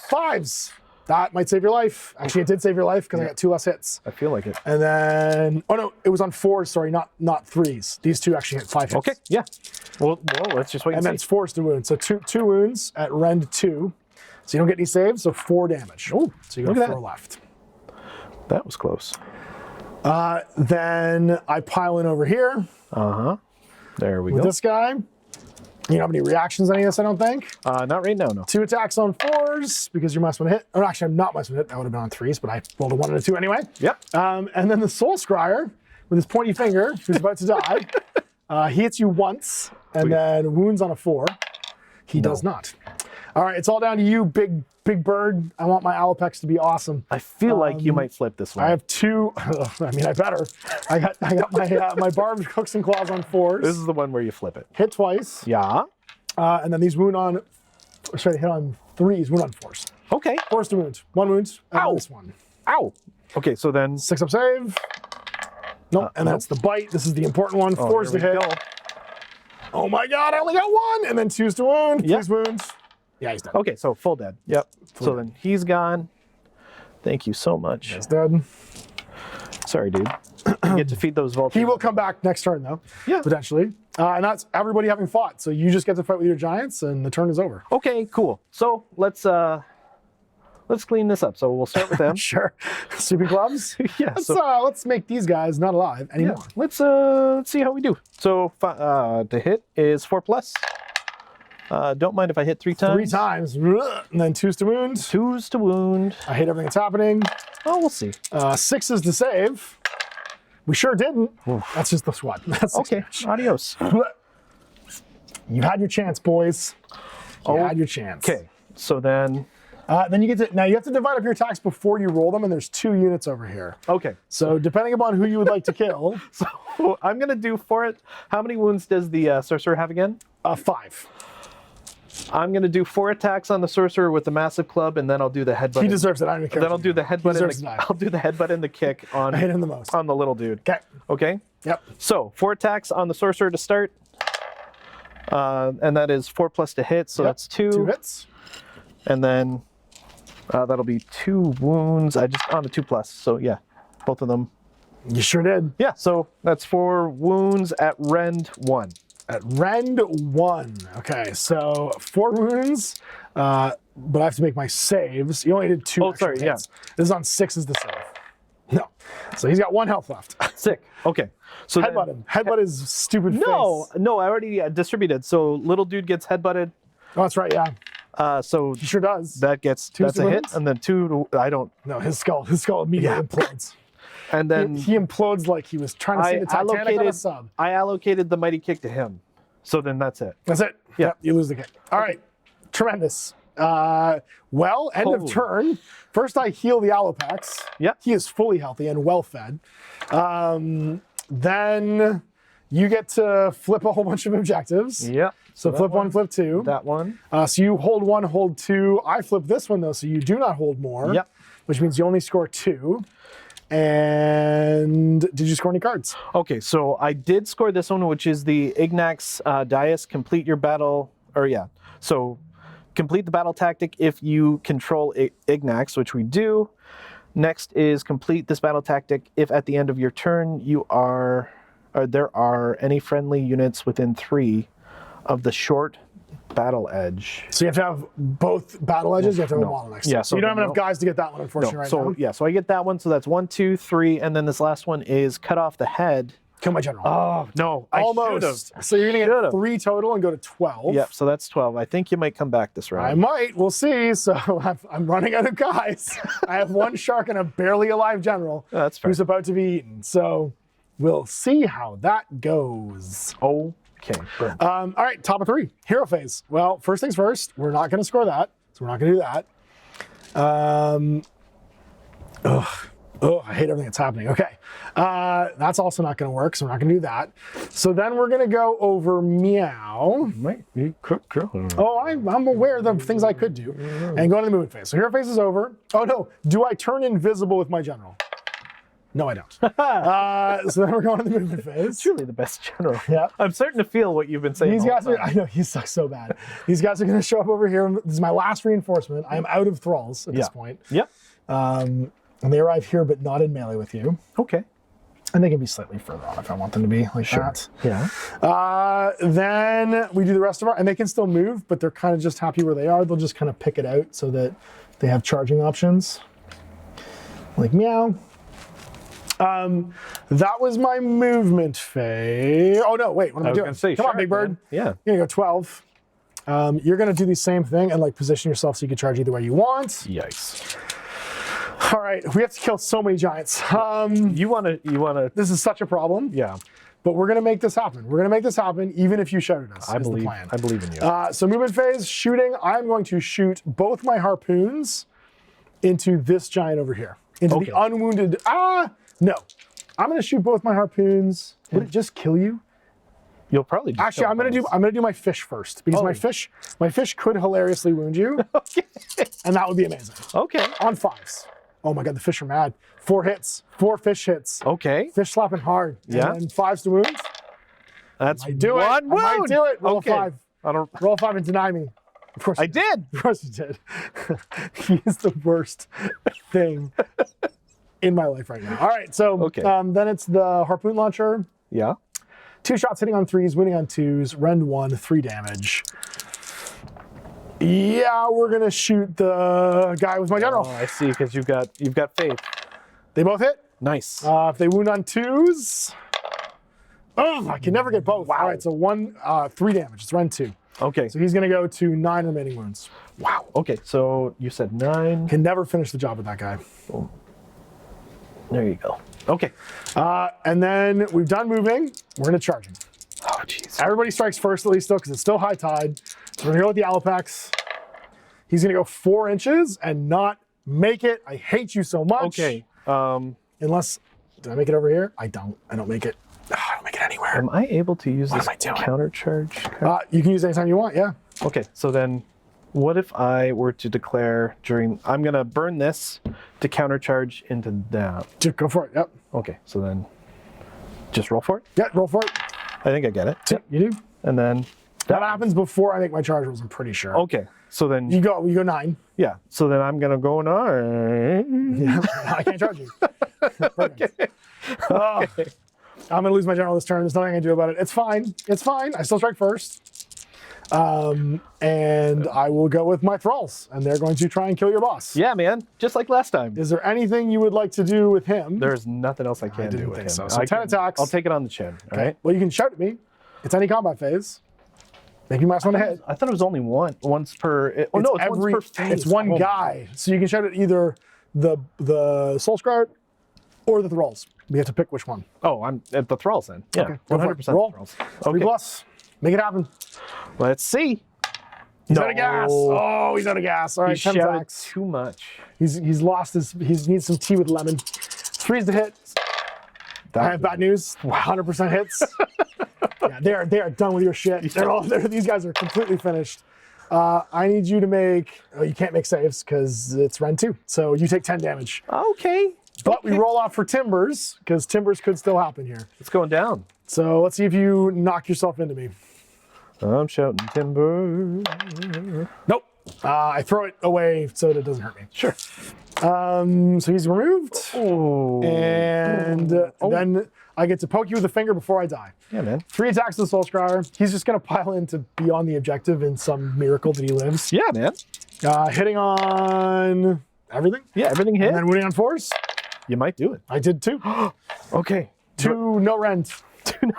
5s. That might save your life. Actually, it did save your life because I got 2 less hits. I feel like it. And then, oh no, it was on 4s. Sorry, not 3s. These 2 actually hit 5 hits. Okay. Yeah. Well, let's just wait And then and it's see. forced to wound. So two wounds at rend 2. So you don't get any saves, so 4 damage. Oh, so you got look at 4 that. left. That was close. Then I pile in over here There we with go. this guy. You don't have any reactions on any of this, I don't think. Not right now, no. 2 attacks on 4s because you're -1 to hit. Or actually, I'm not -1 to hit. That would have been on 3s, but I rolled a 1 and a 2 anyway. Yep. And then the Soul Scryer with his pointy finger, who's about to die, he hits you once and then wounds on a 4. He does not. All right, it's all down to you, big bird. I want my Alopex to be awesome. I feel like you might flip this one. I have 2. I mean, I better. I got my barbed hooks and claws on 4s. This is the one where you flip it. Hit twice. Yeah. And then these wound on. Sorry, they hit on 3s. Wound on 4s. Okay. 4s to wound. 1 wound. And Ow. this one. Ow. Okay, so then 6 up save. Nope. And that's the bite. This is the important one. 4s to here we hit. go. Oh my God! I only got 1. And then 2s to wound. Yep. 3s wound. Yeah, he's dead. Okay, so full dead. Yep. So then he's gone. Thank you so much. He's dead. Sorry, dude. You get to feed those vultures. He will come back next turn though. Yeah. Potentially. And that's everybody having fought. So you just get to fight with your giants, and the turn is over. Okay, cool. So let's clean this up. So we'll start with them. Sure. Sweeping clubs. Yeah. Let's make these guys not alive anymore. Let's see how we do. So the hit is 4+. Don't mind if I hit 3 times. 3 times, and then 2s to wound. 2s to wound. I hate everything that's happening. Oh, we'll see. 6s to save. We sure didn't. That's just the SWAT. That's Okay. Adios. You had your chance, boys. You had your chance. Okay. So then. Then you get to, now you have to divide up your attacks before you roll them, and there's 2 units over here. Okay. So depending upon who you would like to kill. So I'm gonna do for it. How many wounds does the sorcerer have again? 5. I'm going to do 4 attacks on the sorcerer with the massive club, and then I'll do the headbutt. He deserves it. I don't even care. Then I'll do the headbutt. deserves it. I'll do the headbutt and the kick on. I hate him the most. On the little dude. Okay. Okay. Yep. So 4 attacks on the sorcerer to start, and that is 4 plus to hit, so that's 2. 2 hits. And then that'll be 2 wounds. I just on a 2 plus, so yeah, both of them. You sure did. Yeah, so that's 4 wounds at rend 1. At rend 1. Okay, so 4 wounds, but I have to make my saves. You only did 2. Oh, sorry, hits. This is on 6 is the save. No. So he's got 1 health left. Sick. Okay. So Headbutt him. Headbutt his stupid face. No, I already distributed. So little dude gets headbutted. Oh, that's right, yeah. So He sure does. that gets 2 that's a hit, wounds? and then 2 to, I don't. No, his skull immediately implodes. And then He implodes like he was trying to see the Titanic on a sub. I allocated the mighty kick to him. So then that's it. That's it. Yeah. Yep, you lose the kick. All right. Tremendous. Well, end of Holy. turn. First, I heal the Alopex. Yeah. He is fully healthy and well fed. Then you get to flip a whole bunch of objectives. Yeah. So flip 1, flip 2. That one. So you hold 1, hold 2. I flip this one though, so you do not hold more. Yep. Which means you only score 2. And did you score any cards? Okay, so I did score this one, which is the Ignax Dias. Complete your battle, or yeah. So complete the battle tactic if you control Ignax, which we do. Next is complete this battle tactic if at the end of your turn you are, or there are any friendly units within 3 of the short battle edge. So you have to have both battle edges. You have to have a model next to Yeah, it. So so you don't have no. enough guys to get that one, unfortunately, right so now. yeah, so I get that one. So that's 1, 2, 3, and then this last one is cut off the head. Kill my general. Oh no, I should've. Almost. So you're gonna Should've. get 3 total and go to 12. Yep, so that's 12. I think you might come back this I round. might. We'll see. So I'm running out of guys. I have 1 shark and a barely alive general That's fair. who's about to be eaten. So we'll see how that goes. Okay. Boom. All right, top of 3, hero phase. Well, first things first, we're not going to score that, so we're not going to do that. I hate everything that's happening. Okay, that's also not going to work, so we're not going to do that. So then we're going to go over meow. Might be cook. Oh, I'm aware of the things I could do, and go into the movement phase. So hero phase is over. Oh no, do I turn invisible with my general? No, I don't. So then we're going to the movement phase. Truly the best general. Yeah. I'm starting to feel what you've been saying. These the whole guys are, time. I know, he sucks so bad. These guys are going to show up over here. This is my last reinforcement. I am out of thralls at this point. Yep. And they arrive here, but not in melee with you. Okay. And they can be slightly further on if I want them to be like that. Yeah. Then we do the rest of our, and they can still move, but they're kind of just happy where they are. They'll just kind of pick it out so that they have charging options. Like meow. That was my movement phase. Oh no, wait, what am I was doing? gonna say, Come on, shark, big bird. man. Yeah. You're gonna go 12. You're gonna do the same thing and like position yourself so you can charge either way you want. Yikes. All right, we have to kill so many giants. You wanna. This is such a problem. Yeah. But we're gonna make this happen. We're gonna make this happen even if you shout at us. I is the believe. plan. I believe in you. So movement phase, shooting. I'm going to shoot both my harpoons into this giant over here. Into Okay. the unwounded. No. I'm gonna shoot both my harpoons. Would it just kill you? You'll probably. Just Actually, kill I'm gonna do my fish first because my fish could hilariously wound you, and that would be amazing. Okay. On 5s. Oh my god, the fish are mad. 4 hits, 4 fish hits. Okay. Fish slapping hard. Yeah. And 5s to wound. That's I do it. one I might wound. do it. Roll Okay. a 5. I don't. Roll a 5 and deny me. Of course I you did. Of course you did. He is the worst thing in my life right now. All right, so Okay. then it's the harpoon launcher. Yeah. 2 shots hitting on 3s, winning on 2s, rend 1, 3 damage. Yeah, we're gonna shoot the guy with my general. Oh, I see. Because you've got faith. They both hit. Nice. If they wound on 2s, oh, I can never get both. Wow. All right, so 3 damage. It's rend 2. Okay. So he's gonna go to 9 remaining wounds. Wow. Okay. So you said 9. Can never finish the job with that guy. There you go. Okay. And then we've done moving. We're gonna charge him. Oh, jeez. Everybody strikes first at least though, because it's still high tide. So we're gonna go with the Alopex. He's gonna go 4 inches and not make it. I hate you so much. Okay. Unless, did I make it over here? I don't make it. I don't make it anywhere. Am I able to use this am I doing? counter charge card? You can use it anytime you want, yeah. Okay, so then what if I were to declare during... I'm going to burn this to countercharge into that. Just go for it. Yep. Okay, so then just roll for it? Yeah, roll for it. I think I get it. Yep, you do. And then... That happens before I make my charge rolls, I'm pretty sure. Okay, so then... You go 9. Yeah, so then I'm going to go 9. Yeah, I can't charge you. Okay. Oh, I'm going to lose my general this turn. There's nothing I can do about it. It's fine. It's fine. I still strike first. And I will go with my thralls, and they're going to try and kill your boss. Yeah, man, just like last time. Is there anything you would like to do with him? There's nothing else I can do with him. So 10 attacks. I'll take it on the chin. Okay. All right. Well, you can shout at me. It's any combat phase. Make you minus 1 to hit. I thought it was only once per. Oh no, it's once per phase. It's one guy, so you can shout at either the Soul Scryer or the thralls. We have to pick which one. Oh, I'm at the thralls then. Yeah, Okay, 100% roll. thralls. 3 plus. Make it happen. Let's see. He's out of gas. Oh, he's out of gas. All right, He 10 shouted attacks. too much. He's lost his. He needs some tea with lemon. 3's the hit. I have bad news. 100% hits. Yeah, they are done with your shit. These guys are completely finished. I need you to make. Oh, you can't make saves because it's Ren 2. So you take 10 damage. Okay. But we roll off for Timbers because Timbers could still happen here. It's going down. So let's see if you knock yourself into me. I'm shouting timber. Nope. I throw it away so that it doesn't hurt me. Sure. So he's removed. Oh. And then I get to poke you with a finger before I die. Yeah, man. 3 attacks to the Soul Scryer. He's just going to pile in to be on the objective in some miracle that he lives. Yeah, man. Hitting on everything. Yeah, everything hit. And then wounding on 4s. You might do it. I did 2. Okay. 2 no rent. 2 no.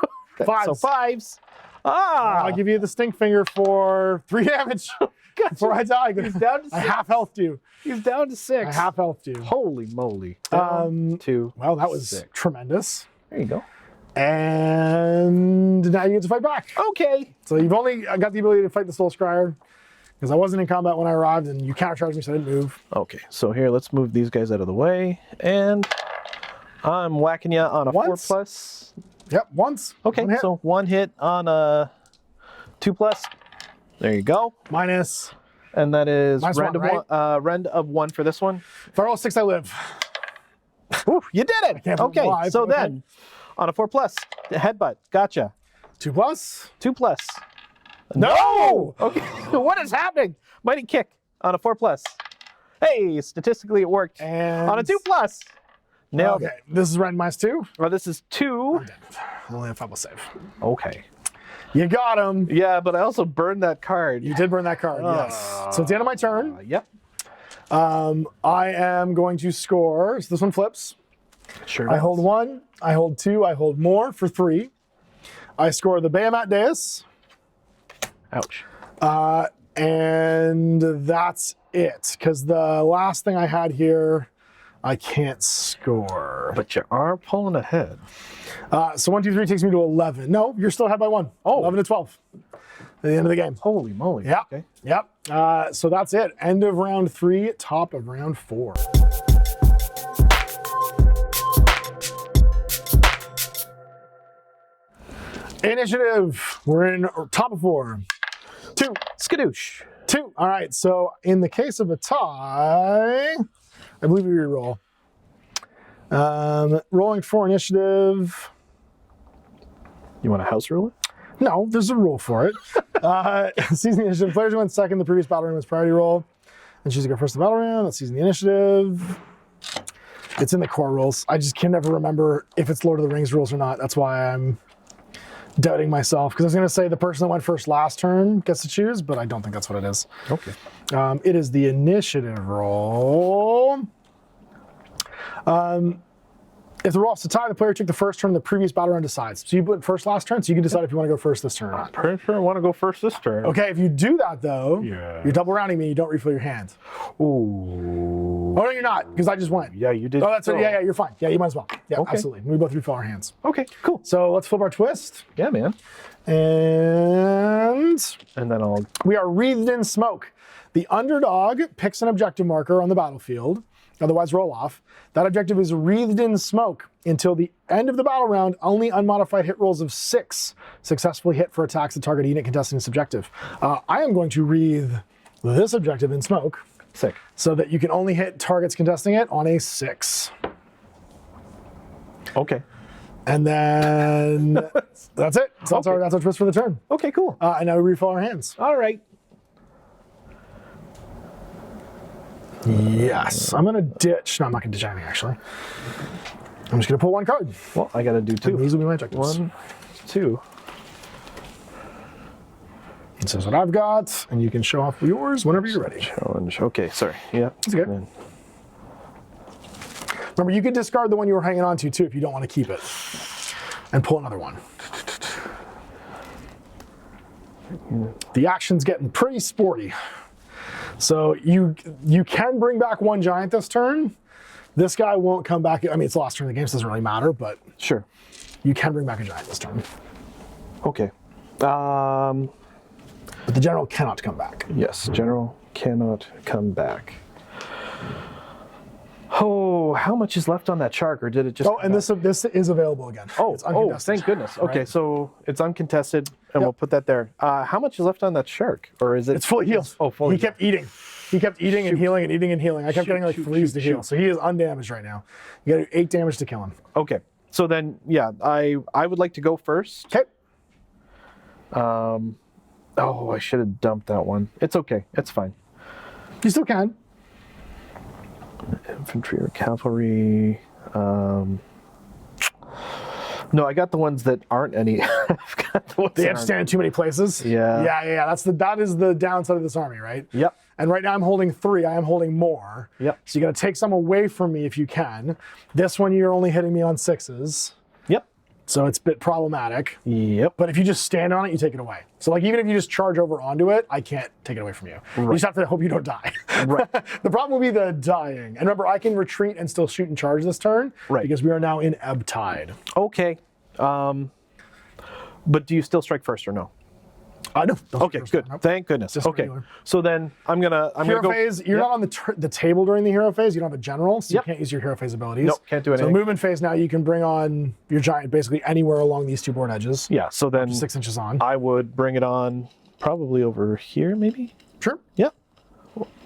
5s. So 5s. Ah. I'll give you the stink finger for 3 damage. Before I die, He's down to 6. I half healthed you. He's down to 6. I half healthed you. Holy moly. Down to Well, that was 6. tremendous. There you go. And now you get to fight back. Okay. So you've only got the ability to fight the Soul Scryer because I wasn't in combat when I arrived and you countercharged me so I didn't move. Okay, so here, let's move these guys out of the way. And I'm whacking you on a Once. 4 plus. Yep, once. Okay, 1 hit. so 1 hit on a 2 plus. There you go. Minus. And that is Minus rend, one, of rend of 1 for this one. If I roll 6, I live. Woo, you did it. can't Okay, live, so okay. then on a 4 plus, headbutt. Gotcha. 2 plus. 2 plus. No! Okay, what is happening? Mighty kick on a 4 plus. Hey, statistically it worked. And On a 2 plus. Nailed Okay, this is Ren minus 2. Well, this is 2. Only a 5 will save. Okay. You got him. Yeah, but I also burned that card. You did burn that card, yes. So it's the end of my turn. Yep. I am going to score. So this one flips. Sure. I hold 1, I hold 2, I hold more for 3. I score the Behemat Deus, Ouch. and that's it. Because the last thing I had here, I can't score. But you are pulling ahead. So 1, 2, 3 takes me to 11. No, you're still ahead by 1. Oh. 11 to 12. At the end of the game. Holy moly. Yeah. Okay. Yep. So that's it. End of round 3, top of round 4. Initiative. We're in top of 4. 2. Skadoosh. 2. All right. So in the case of a tie, I believe we reroll. Rolling for initiative. You want a house rule it? No, there's a rule for it. Season the initiative. Players who went second the previous battle round was priority roll. And choose to go first in the battle round. That's season the initiative. It's in the core rules. I just can never remember if it's Lord of the Rings rules or not. That's why I'm doubting myself. Because I was going to say the person that went first last turn gets to choose, but I don't think that's what it is. Okay. It is the initiative roll. If the roll is to tie, the player took the first turn in the previous battle round decides. So you went first last turn, so you can decide if you want to go first this turn or not. Pretty sure I want to go first this turn. Okay, if you do that though, Yeah. you're double rounding me, you don't refill your hand. Ooh. Oh no, you're not, because I just went. Yeah, you did. Oh, that's it. so. Yeah, you're fine. Yeah, you might as well. Yeah, Okay. absolutely. We both refill our hands. Okay, cool. So let's flip our twist. Yeah, man. And And then I'll... we are wreathed in smoke. The underdog picks an objective marker on the battlefield otherwise roll off. That objective is wreathed in smoke until the end of the battle round. Only unmodified hit rolls of 6 successfully hit for attacks that target a unit contesting this objective. I am going to wreathe this objective in smoke. Sick. So that you can only hit targets contesting it on a 6. Okay. And then that's it. So that's our twist for the turn. Okay, cool. And now we refill our hands. All right. Yes. I'm going to ditch. No, I'm not going to ditch anything, actually. I'm just going to pull 1 card. Well, I got to do 2. And these will be my objectives. 1, 2. This is what I've got, and you can show off yours whenever you're ready. Challenge. Okay, sorry. Yeah. That's okay. Remember, you can discard the one you were hanging on to, too, if you don't want to keep it. And pull another one. The action's getting pretty sporty. So you can bring back 1 giant this turn. This guy won't come back. I mean, it's the last turn of the game, so it doesn't really matter, but Sure. you can bring back a giant this turn. Okay. But the general cannot come back. Yes, general cannot come back. Oh, how much is left on that shark, or did it just? Oh, and this is available again. It's thank uncontested, goodness. Okay, right? so it's uncontested, and we'll put that there. How much is left on that shark, or is it? It's fully healed. Oh, fully. He kept eating. He kept eating and healing and eating and healing. I kept getting like 3s to heal. shoot. So he is undamaged right now. You got 8 damage to kill him. Okay, so then yeah, I would like to go first. Okay. Oh, I should have dumped that one. It's okay. It's fine. You still can. Infantry or cavalry. No, I got the ones that aren't any. I've got the ones They that have to aren't. stand in too many places. Yeah. Yeah. That is the downside of this army, right? Yep. And right now I'm holding 3. I am holding more. Yep. So you got to take some away from me if you can. This one you're only hitting me on 6s. Yep. So it's a bit problematic. Yep. But if you just stand on it, you take it away. So like even if you just charge over onto it, I can't take it away from you. You just have to hope you don't die. Right. The problem will be the dying. And remember, I can retreat and still shoot and charge this turn. Right. Because we are now in ebb tide. Okay. But do you still strike first or no? No. Okay, good. Thank goodness. Just Okay. regular. So then I'm gonna Hero go. phase, you're not on the table during the hero phase. You don't have a general, so you can't use your hero phase abilities. Nope, can't do anything. So movement phase now, you can bring on your giant basically anywhere along these 2 board edges. Yeah. So then 6 inches on. I would bring it on probably over here, maybe. Sure. Yeah.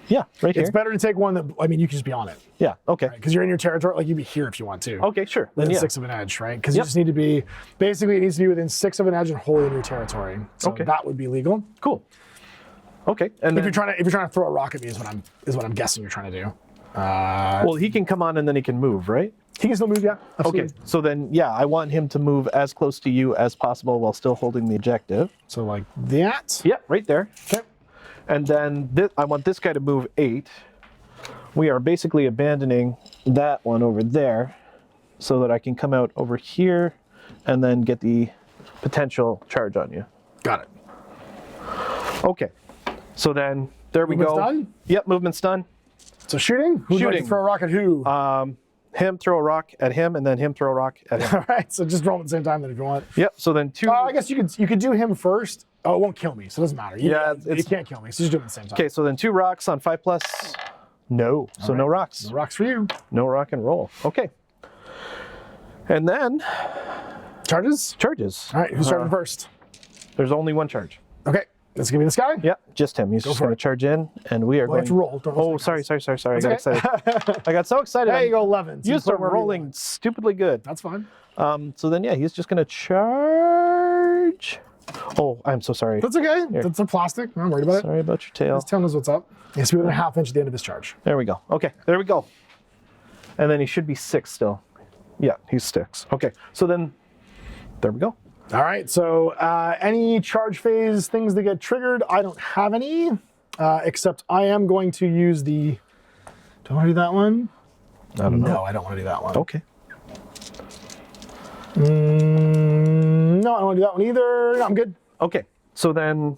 Yeah, right here. It's better to take one that, I mean, you can just be on it. Yeah. Okay. Because you're in your territory, like you'd be here if you want to. Okay. Sure. Then Within yeah. 6 of an edge, right? Because you just need to be, basically it needs to be within 6 of an edge and wholly in your territory. So that would be legal. Cool. Okay. And If then, you're trying to throw a rock at me is what I'm guessing you're trying to do. well, he can come on and then he can move, right? He can still move, yeah. Absolutely. Okay. So then, yeah, I want him to move as close to you as possible while still holding the objective. So like that. Yeah, right there. Okay. And then I want this guy to move 8. We are basically abandoning that one over there so that I can come out over here and then get the potential charge on you. Got it. Okay. So then there we Movement's go. done? Yep, movement's done. So shooting? Who'd you like to Shooting. throw a rock at who? Him throw a rock at him and then him throw a rock at him. All right, so just roll them at the same time then if you want. Yep, so then 2. I guess you could do him first. Oh, it won't kill me, so it doesn't matter. Yeah, You can't kill me, so just do it at the same time. Okay, so then 2 rocks on 5+. No. So no rocks. No rocks for you. No rock and roll. Okay. And then Charges? charges. All right, who's starting first? There's only 1 charge. Okay, let's give me this guy. Yep, just him. He's just for going it. to charge in, and we are Well, you going have to roll. Don't roll Oh, sorry. I got okay. excited. I got so excited. There you go, 11. So You put start him wherever you rolling want. stupidly good. That's fine. So then, yeah, he's just going to charge. Oh, I'm so sorry. That's okay. That's a plastic. I'm not worried about it. Sorry about your tail. His tail knows what's up. He has to be within a half inch at the end of his charge. There we go. Okay, there we go. And then he should be 6 still. Yeah, he's 6. Okay, so then there we go. All right, so any charge phase things that get triggered, I don't have any, except I am going to use the, do I want to do that one? I don't know. No, I don't want to do that one. Okay. No, I don't want to do that one either. No, I'm good. Okay, so then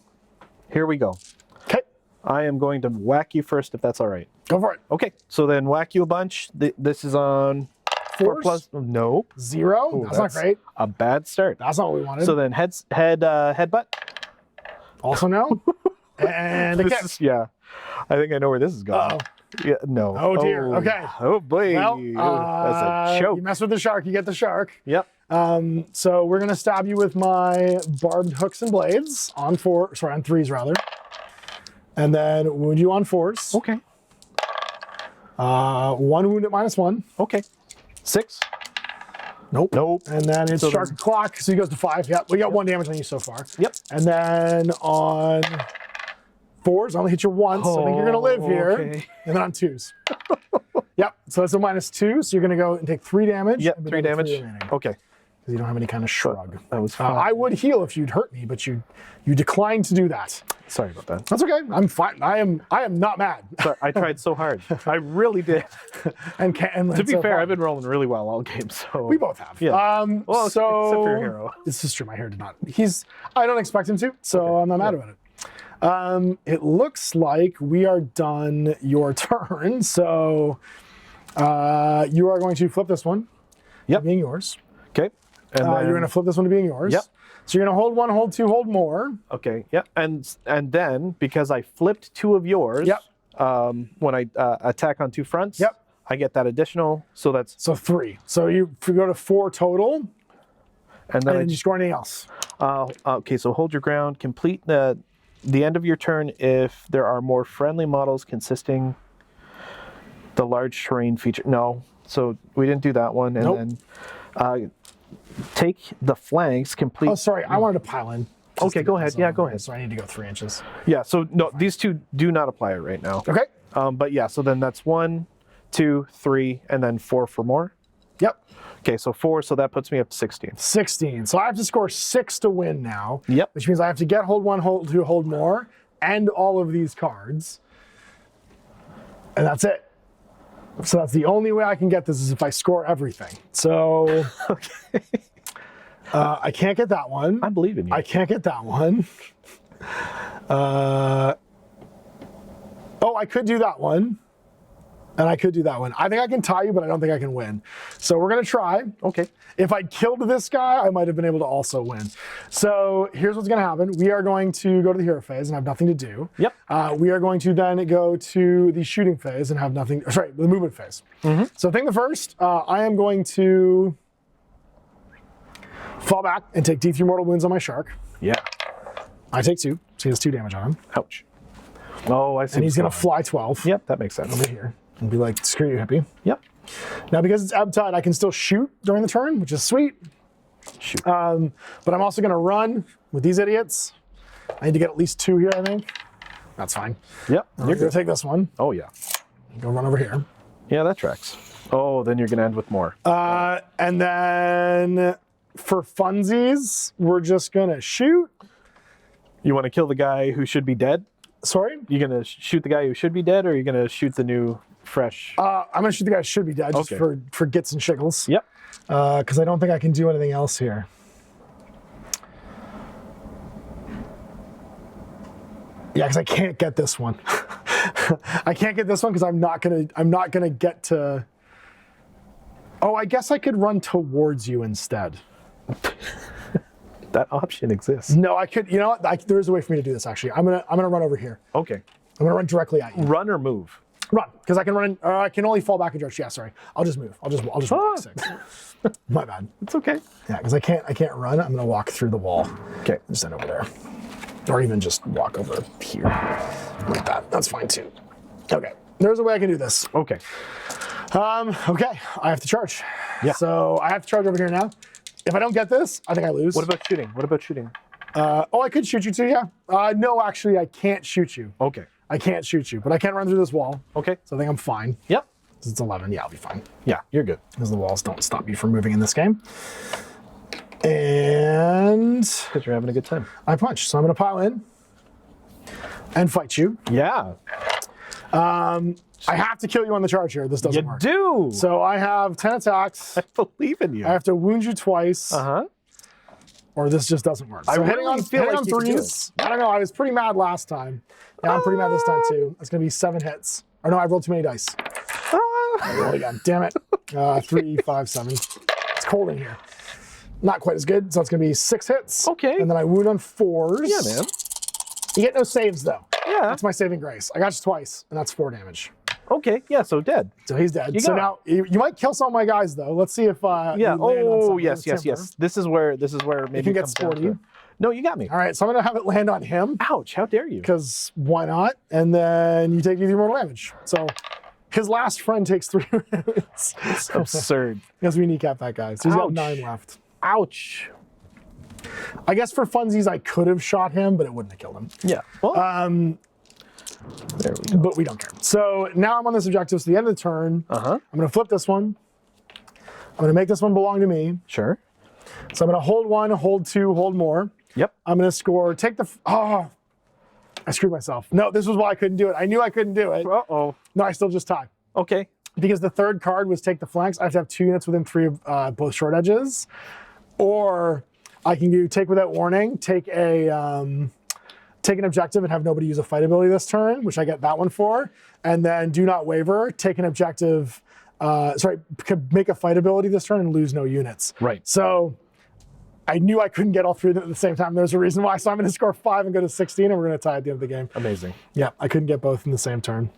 here we go. Okay, I am going to whack you first if that's all right. go for it. Okay, so then whack you a bunch. This is on 4+. Nope. 0. That's not great. A bad start. That's not what we wanted. So then headbutt. Also no. And This again. is, yeah, I think I know where this is going. Uh-oh. Yeah, no. Oh, dear. Okay. Oh boy. Well, That's a choke. you mess with the shark, you get the shark. Yep. So we're gonna stab you with my barbed hooks and blades on threes rather. And then wound you on fours. Okay. 1 wound at -1. Okay. 6. Nope. Nope. And then it's So shark then- clock, so he goes to 5. Yep, we got 1 damage on you so far. Yep. And then on fours, I only hit you once. I think you're gonna live here. Okay. And then on 2s. Yep, so that's a -2, so you're gonna go and take 3 damage. Yep. and be 3 down to damage. 3 remaining, Okay. 'cause you don't have any kind of shrug. That was fine. I would heal if you'd hurt me, but you declined to do that. Sorry about that. That's okay. I'm fine. I am not mad. Sorry, I tried so hard. I really did. and To be fair, I've been rolling really well all game, so we both have. Yeah. Well, except so for your hero. This is true. My hero did not. I don't expect him to, so I'm not mad about it. It looks like we are done your turn. So you are going to flip this one. Yep. Being yours. Okay. And You're then, going to flip this one to being yours. Yep. So you're going to hold 1, hold 2, hold more. okay. Yep. And then because I flipped 2 of yours. Yep. When I attack on 2 fronts. Yep. I get that additional. So that's So 3. So you go to 4 total, and then and then you score anything else. okay. So hold your ground. Complete the end of your turn if there are more friendly models consisting the large terrain feature. No. So we didn't do that one. And Nope. then take the flanks. Complete. Oh, sorry. I wanted to pile in. just Okay, to go get ahead. this Yeah, over go with, ahead. So I need to go 3 inches. Yeah, so no, these 2 do not apply it right now. Okay. But yeah, so then that's 1, 2, 3, and then 4 for more. Yep. Okay, so 4, so that puts me up to 16. 16. So I have to score 6 to win now. Yep. Which means I have to get hold 1, hold 2, hold more, and all of these cards. And that's it. So that's the only way I can get this is if I score everything. So Okay. I can't get that one. I believe in you. I can't get that one. I could do that one. And I could do that one. I think I can tie you, but I don't think I can win. So we're going to try. Okay. If I killed this guy, I might have been able to also win. So here's what's going to happen. We are going to go to the hero phase and have nothing to do. Yep. We are going to then go to the shooting phase and have nothing, sorry, the movement phase. So thing the first, I am going to fall back and take D3 mortal wounds on my shark. Yeah. I take 2, so he has 2 damage on him. Ouch. Oh, I see. And he's going what's to fly 12 Yep, that makes sense. over here and be like, screw you, hippie. Yep. Now, because it's ebb tide, I can still shoot during the turn, which is sweet. Shoot. But I'm also going to run with these idiots. I need to get at least 2 here, I think. That's fine. Yep. You're going to take this one. Oh, yeah. Go run over here. Yeah, that tracks. Oh, then you're going to end with more. And then for funsies, we're just going to shoot. You want to kill the guy who should be dead? Sorry? You going to shoot the guy who should be dead, or are you going to shoot the new, fresh? I'm going to shoot the guy who should be dead just Okay. for gits and shiggles. Yep. Because I don't think I can do anything else here. Yeah, because I can't get this one. I can't get this one because I'm not gonna get to. Oh, I guess I could run towards you instead. That option exists. No, I could. You know what? There's a way for me to do this. Actually, I'm gonna run over here. Okay. I'm gonna run directly at you. Run or move? Run, because I can run. I can only fall back and charge. Yeah, sorry. I'll just move. I'll just run back 6. My bad. It's okay. Yeah, because I can't run. I'm gonna walk through the wall. Okay. Just end over there. Or even just walk over here. Like that. That's fine too. Okay. There's a way I can do this. Okay. Okay. I have to charge. Yeah. So I have to charge over here now. If I don't get this, I think I lose. What about shooting? What about shooting? I could shoot you too, yeah. No, actually, I can't shoot you. Okay. I can't shoot you, but I can run through this wall. Okay. So I think I'm fine. Yep. Since it's 11, yeah, I'll be fine. Yeah, you're good. Because the walls don't stop you from moving in this game. And Because you're having a good time. I punch. So I'm going to pile in and fight you. Yeah. I have to kill you on the charge here. This doesn't You work. do. So I have 10 attacks. I believe in you. I have to wound you twice, or this just doesn't work. So I hitting really on, feel hitting like on you can do threes. I don't know. I was pretty mad last time. Yeah, I'm pretty mad this time too. It's going to be 7 hits. Or no, I rolled too many dice. Roll again. Damn it. 3, 5, 7. It's cold in here. Not quite as good. So it's going to be 6 hits. Okay. And then I wound on 4s. Yeah, man. You get no saves though. Yeah. That's my saving grace. I got you twice, and that's 4 damage. Okay, yeah, so dead. So he's dead. You So got now you might kill some of my guys though. Let's see if Yeah. you land on Oh, something yes, with yes, timber. yes. This is where maybe You can it get comes down to sporty. it. No, you got me. All right, so I'm gonna have it land on him Ouch! How dare you? because why not? And then you take 3 mortal damage. So his last friend takes 3 rounds. It's absurd. Because we kneecap that guy. So he's got Ouch. 9 left. Ouch. I guess for funsies, I could have shot him, but it wouldn't have killed him. Yeah. Well, there we go. But we don't care. So now I'm on this objective. So the end of the turn, I'm going to flip this one. I'm going to make this one belong to me. Sure. So I'm going to hold 1, hold 2, hold more. Yep. I'm going to score, take the, I screwed myself. No, this was why I couldn't do it. I knew I couldn't do it. Uh-oh. No, I still just tie. Okay. Because the third card was take the flanks. I have to have 2 units within 3 of both short edges. Or I can do take without warning, take an objective and have nobody use a fight ability this turn, which I get that one for. And then do not waver, take an objective, make a fight ability this turn and lose no units. Right. So I knew I couldn't get all 3 of them at the same time. There's a reason why. So I'm going to score 5 and go to 16, and we're going to tie at the end of the game. Amazing. Yeah, I couldn't get both in the same turn.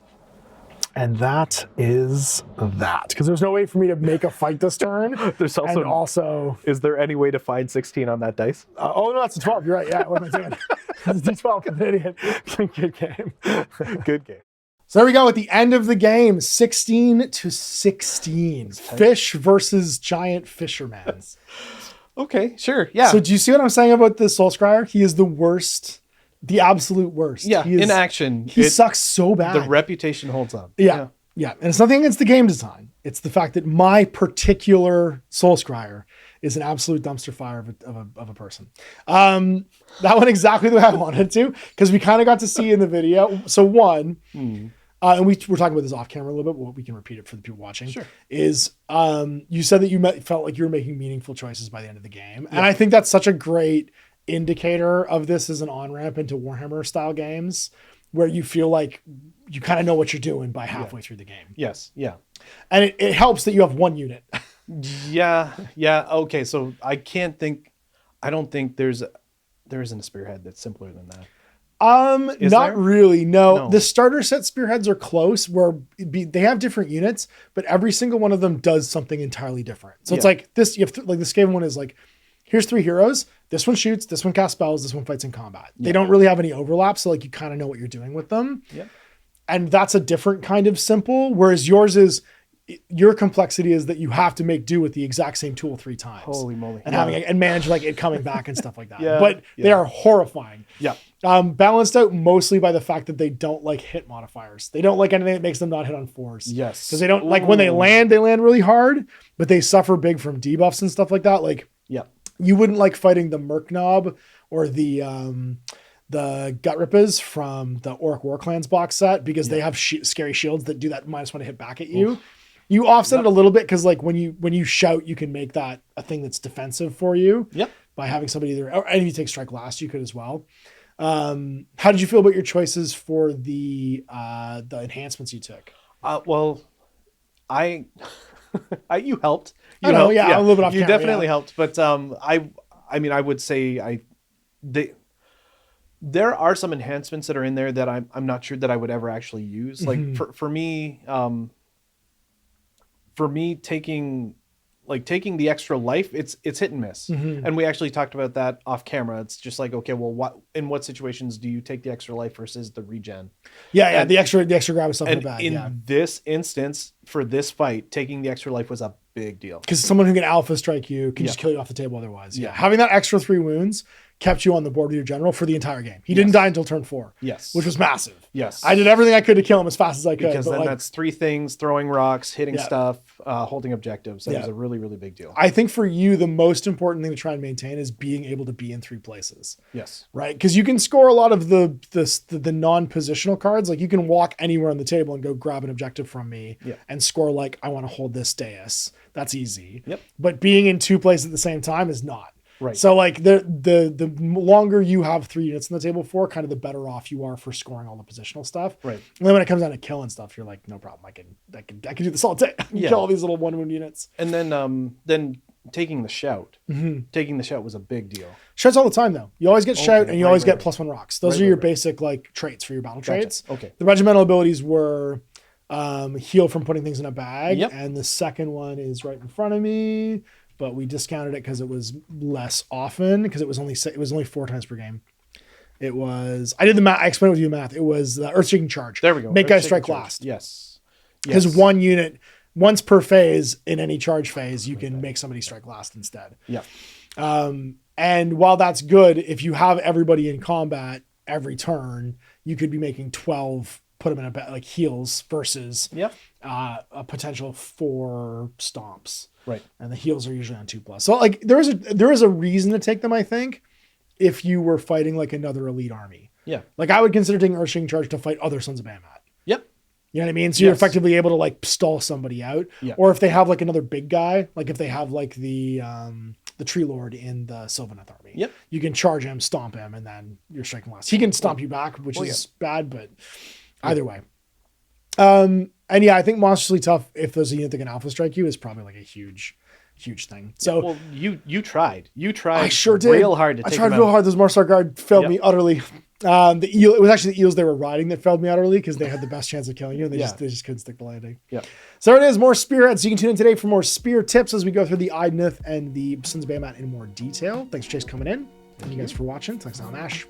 And that is that. Because there's no way for me to make a fight this turn. There's also, is there any way to find 16 on that dice? Oh, no, that's a 12. You're right. Yeah, what am I doing? It's a D12. I'm an idiot. Good game. Good game. So there we go at the end of the game, 16 to 16. Fish versus giant fisherman. Okay, sure. Yeah. So do you see what I'm saying about the Soul Scryer? He is the worst, the absolute worst. Yeah, he is, in action. He sucks so bad. The reputation holds on. Yeah. And it's nothing against the game design. It's the fact that my particular Soul Scryer is an absolute dumpster fire of a person. That went exactly the way I wanted to, because we kind of got to see in the video. So one, and we were talking about this off camera a little bit, but we can repeat it for the people watching. Sure. Is you said that you felt like you were making meaningful choices by the end of the game. And I think that's such a great indicator of this as an on-ramp into Warhammer style games, where you feel like you kind of know what you're doing by halfway through the game. Yes. Yeah. And it helps that you have 1 unit. Yeah. Okay. So I don't think there isn't a spearhead that's simpler than that. Is Not there? really. No. The starter set spearheads are close, where they have different units, but every single one of them does something entirely different. So it's like this. You have like the Skaven one is like, here's 3 heroes. This one shoots. This one casts spells. This one fights in combat. They don't really have any overlap, so like you kind of know what you're doing with them. Yeah. And that's a different kind of simple. Whereas yours is, your complexity is that you have to make do with the exact same tool 3 times. Holy moly. And having and manage like it coming back and stuff like that. Yeah. But they are horrifying. Yeah. Balanced out mostly by the fact that they don't like hit modifiers. They don't like anything that makes them not hit on 4s. Yes. Because they don't like when they land really hard, but they suffer big from debuffs and stuff like that. Like, you wouldn't like fighting the Merc Knob or the Gut Rippers from the Orc War Clans box set, because they have scary shields that do that -1 hit back at you. Oof. You offset it a little bit because like when you shout, you can make that a thing that's defensive for you. Yep. By having somebody there, and if you take strike last, you could as well. How did you feel about your choices for the enhancements you took? Well, you helped. I'm a little bit off You camera, definitely helped, but I mean, I would say there are some enhancements that are in there that I'm not sure that I would ever actually use. Like for me, taking the extra life, it's hit and miss. And we actually talked about that off camera. It's just like, okay, well, in what situations do you take the extra life versus the regen? Yeah, the extra grab is something bad. In this instance, for this fight, taking the extra life was a big deal. Because someone who can alpha strike you can just kill you off the table otherwise. Yeah. Having that extra 3 wounds kept you on the board with your general for the entire game. He didn't die until turn 4. Yes. Which was massive. Yes. I did everything I could to kill him as fast as I could. Because then that's 3 things: throwing rocks, hitting stuff, holding objectives. That was a really, really big deal. I think for you, the most important thing to try and maintain is being able to be in 3 places. Yes. Right? Because you can score a lot of the non-positional cards. Like you can walk anywhere on the table and go grab an objective from me and score like, I want to hold this dais. That's easy. Yep. But being in 2 places at the same time is not. Right. So like the longer you have 3 units on the table for, kind of the better off you are for scoring all the positional stuff. Right. And then when it comes down to killing stuff, you're like, no problem. I can do this all day. I can kill all these little 1 wound units. And then taking the shout. Taking the shout was a big deal. Shouts all the time though. You always get shout and you always get +1 rocks. Those are your basic like traits for your battle traits. Okay. The regimental abilities were heal from putting things in a bag. Yep. And the second one is right in front of me, but we discounted it because it was less often, because it was only 4 times per game. It was, I did the math, I explained with you the math. It was the Earth-Shaking Charge. There we go. Make guys Earth-Shaking strike Charge. last. Yes. Because one unit, once per phase in any charge phase, you can make somebody strike last instead. Yeah. And while that's good, if you have everybody in combat every turn, you could be making 12, put them in a like heals versus a potential 4 stomps. Right. And the heals are usually on 2+. So like there is a reason to take them, I think, if you were fighting like another elite army. Yeah. Like I would consider taking Earth-Shaking Charge to fight other Sons of Behemat. Yep. You know what I mean? So you're effectively able to like stall somebody out. Yeah. Or if they have like another big guy, like if they have like the Tree Lord in the Sylvaneth army. Yep. You can charge him, stomp him, and then you're striking last. He can stomp you back, which is bad, but either way. And yeah, I think monstrously tough, if there's a unit that can alpha strike you, is probably like a huge thing. So well, you tried. You tried. I sure did. Real hard to take I tried him real out. hard. Those Marsar Guard failed me utterly. The eel, it was actually the eels they were riding that failed me utterly because they had the best chance of killing you, and they just couldn't stick the landing. Yeah. So it is more Spearheads. So you can tune in today for more spear tips as we go through the Idoneth and the Sons of Behemat in more detail. Thanks for Chase coming in. Thank you guys for watching. Thanks, I'm Ash.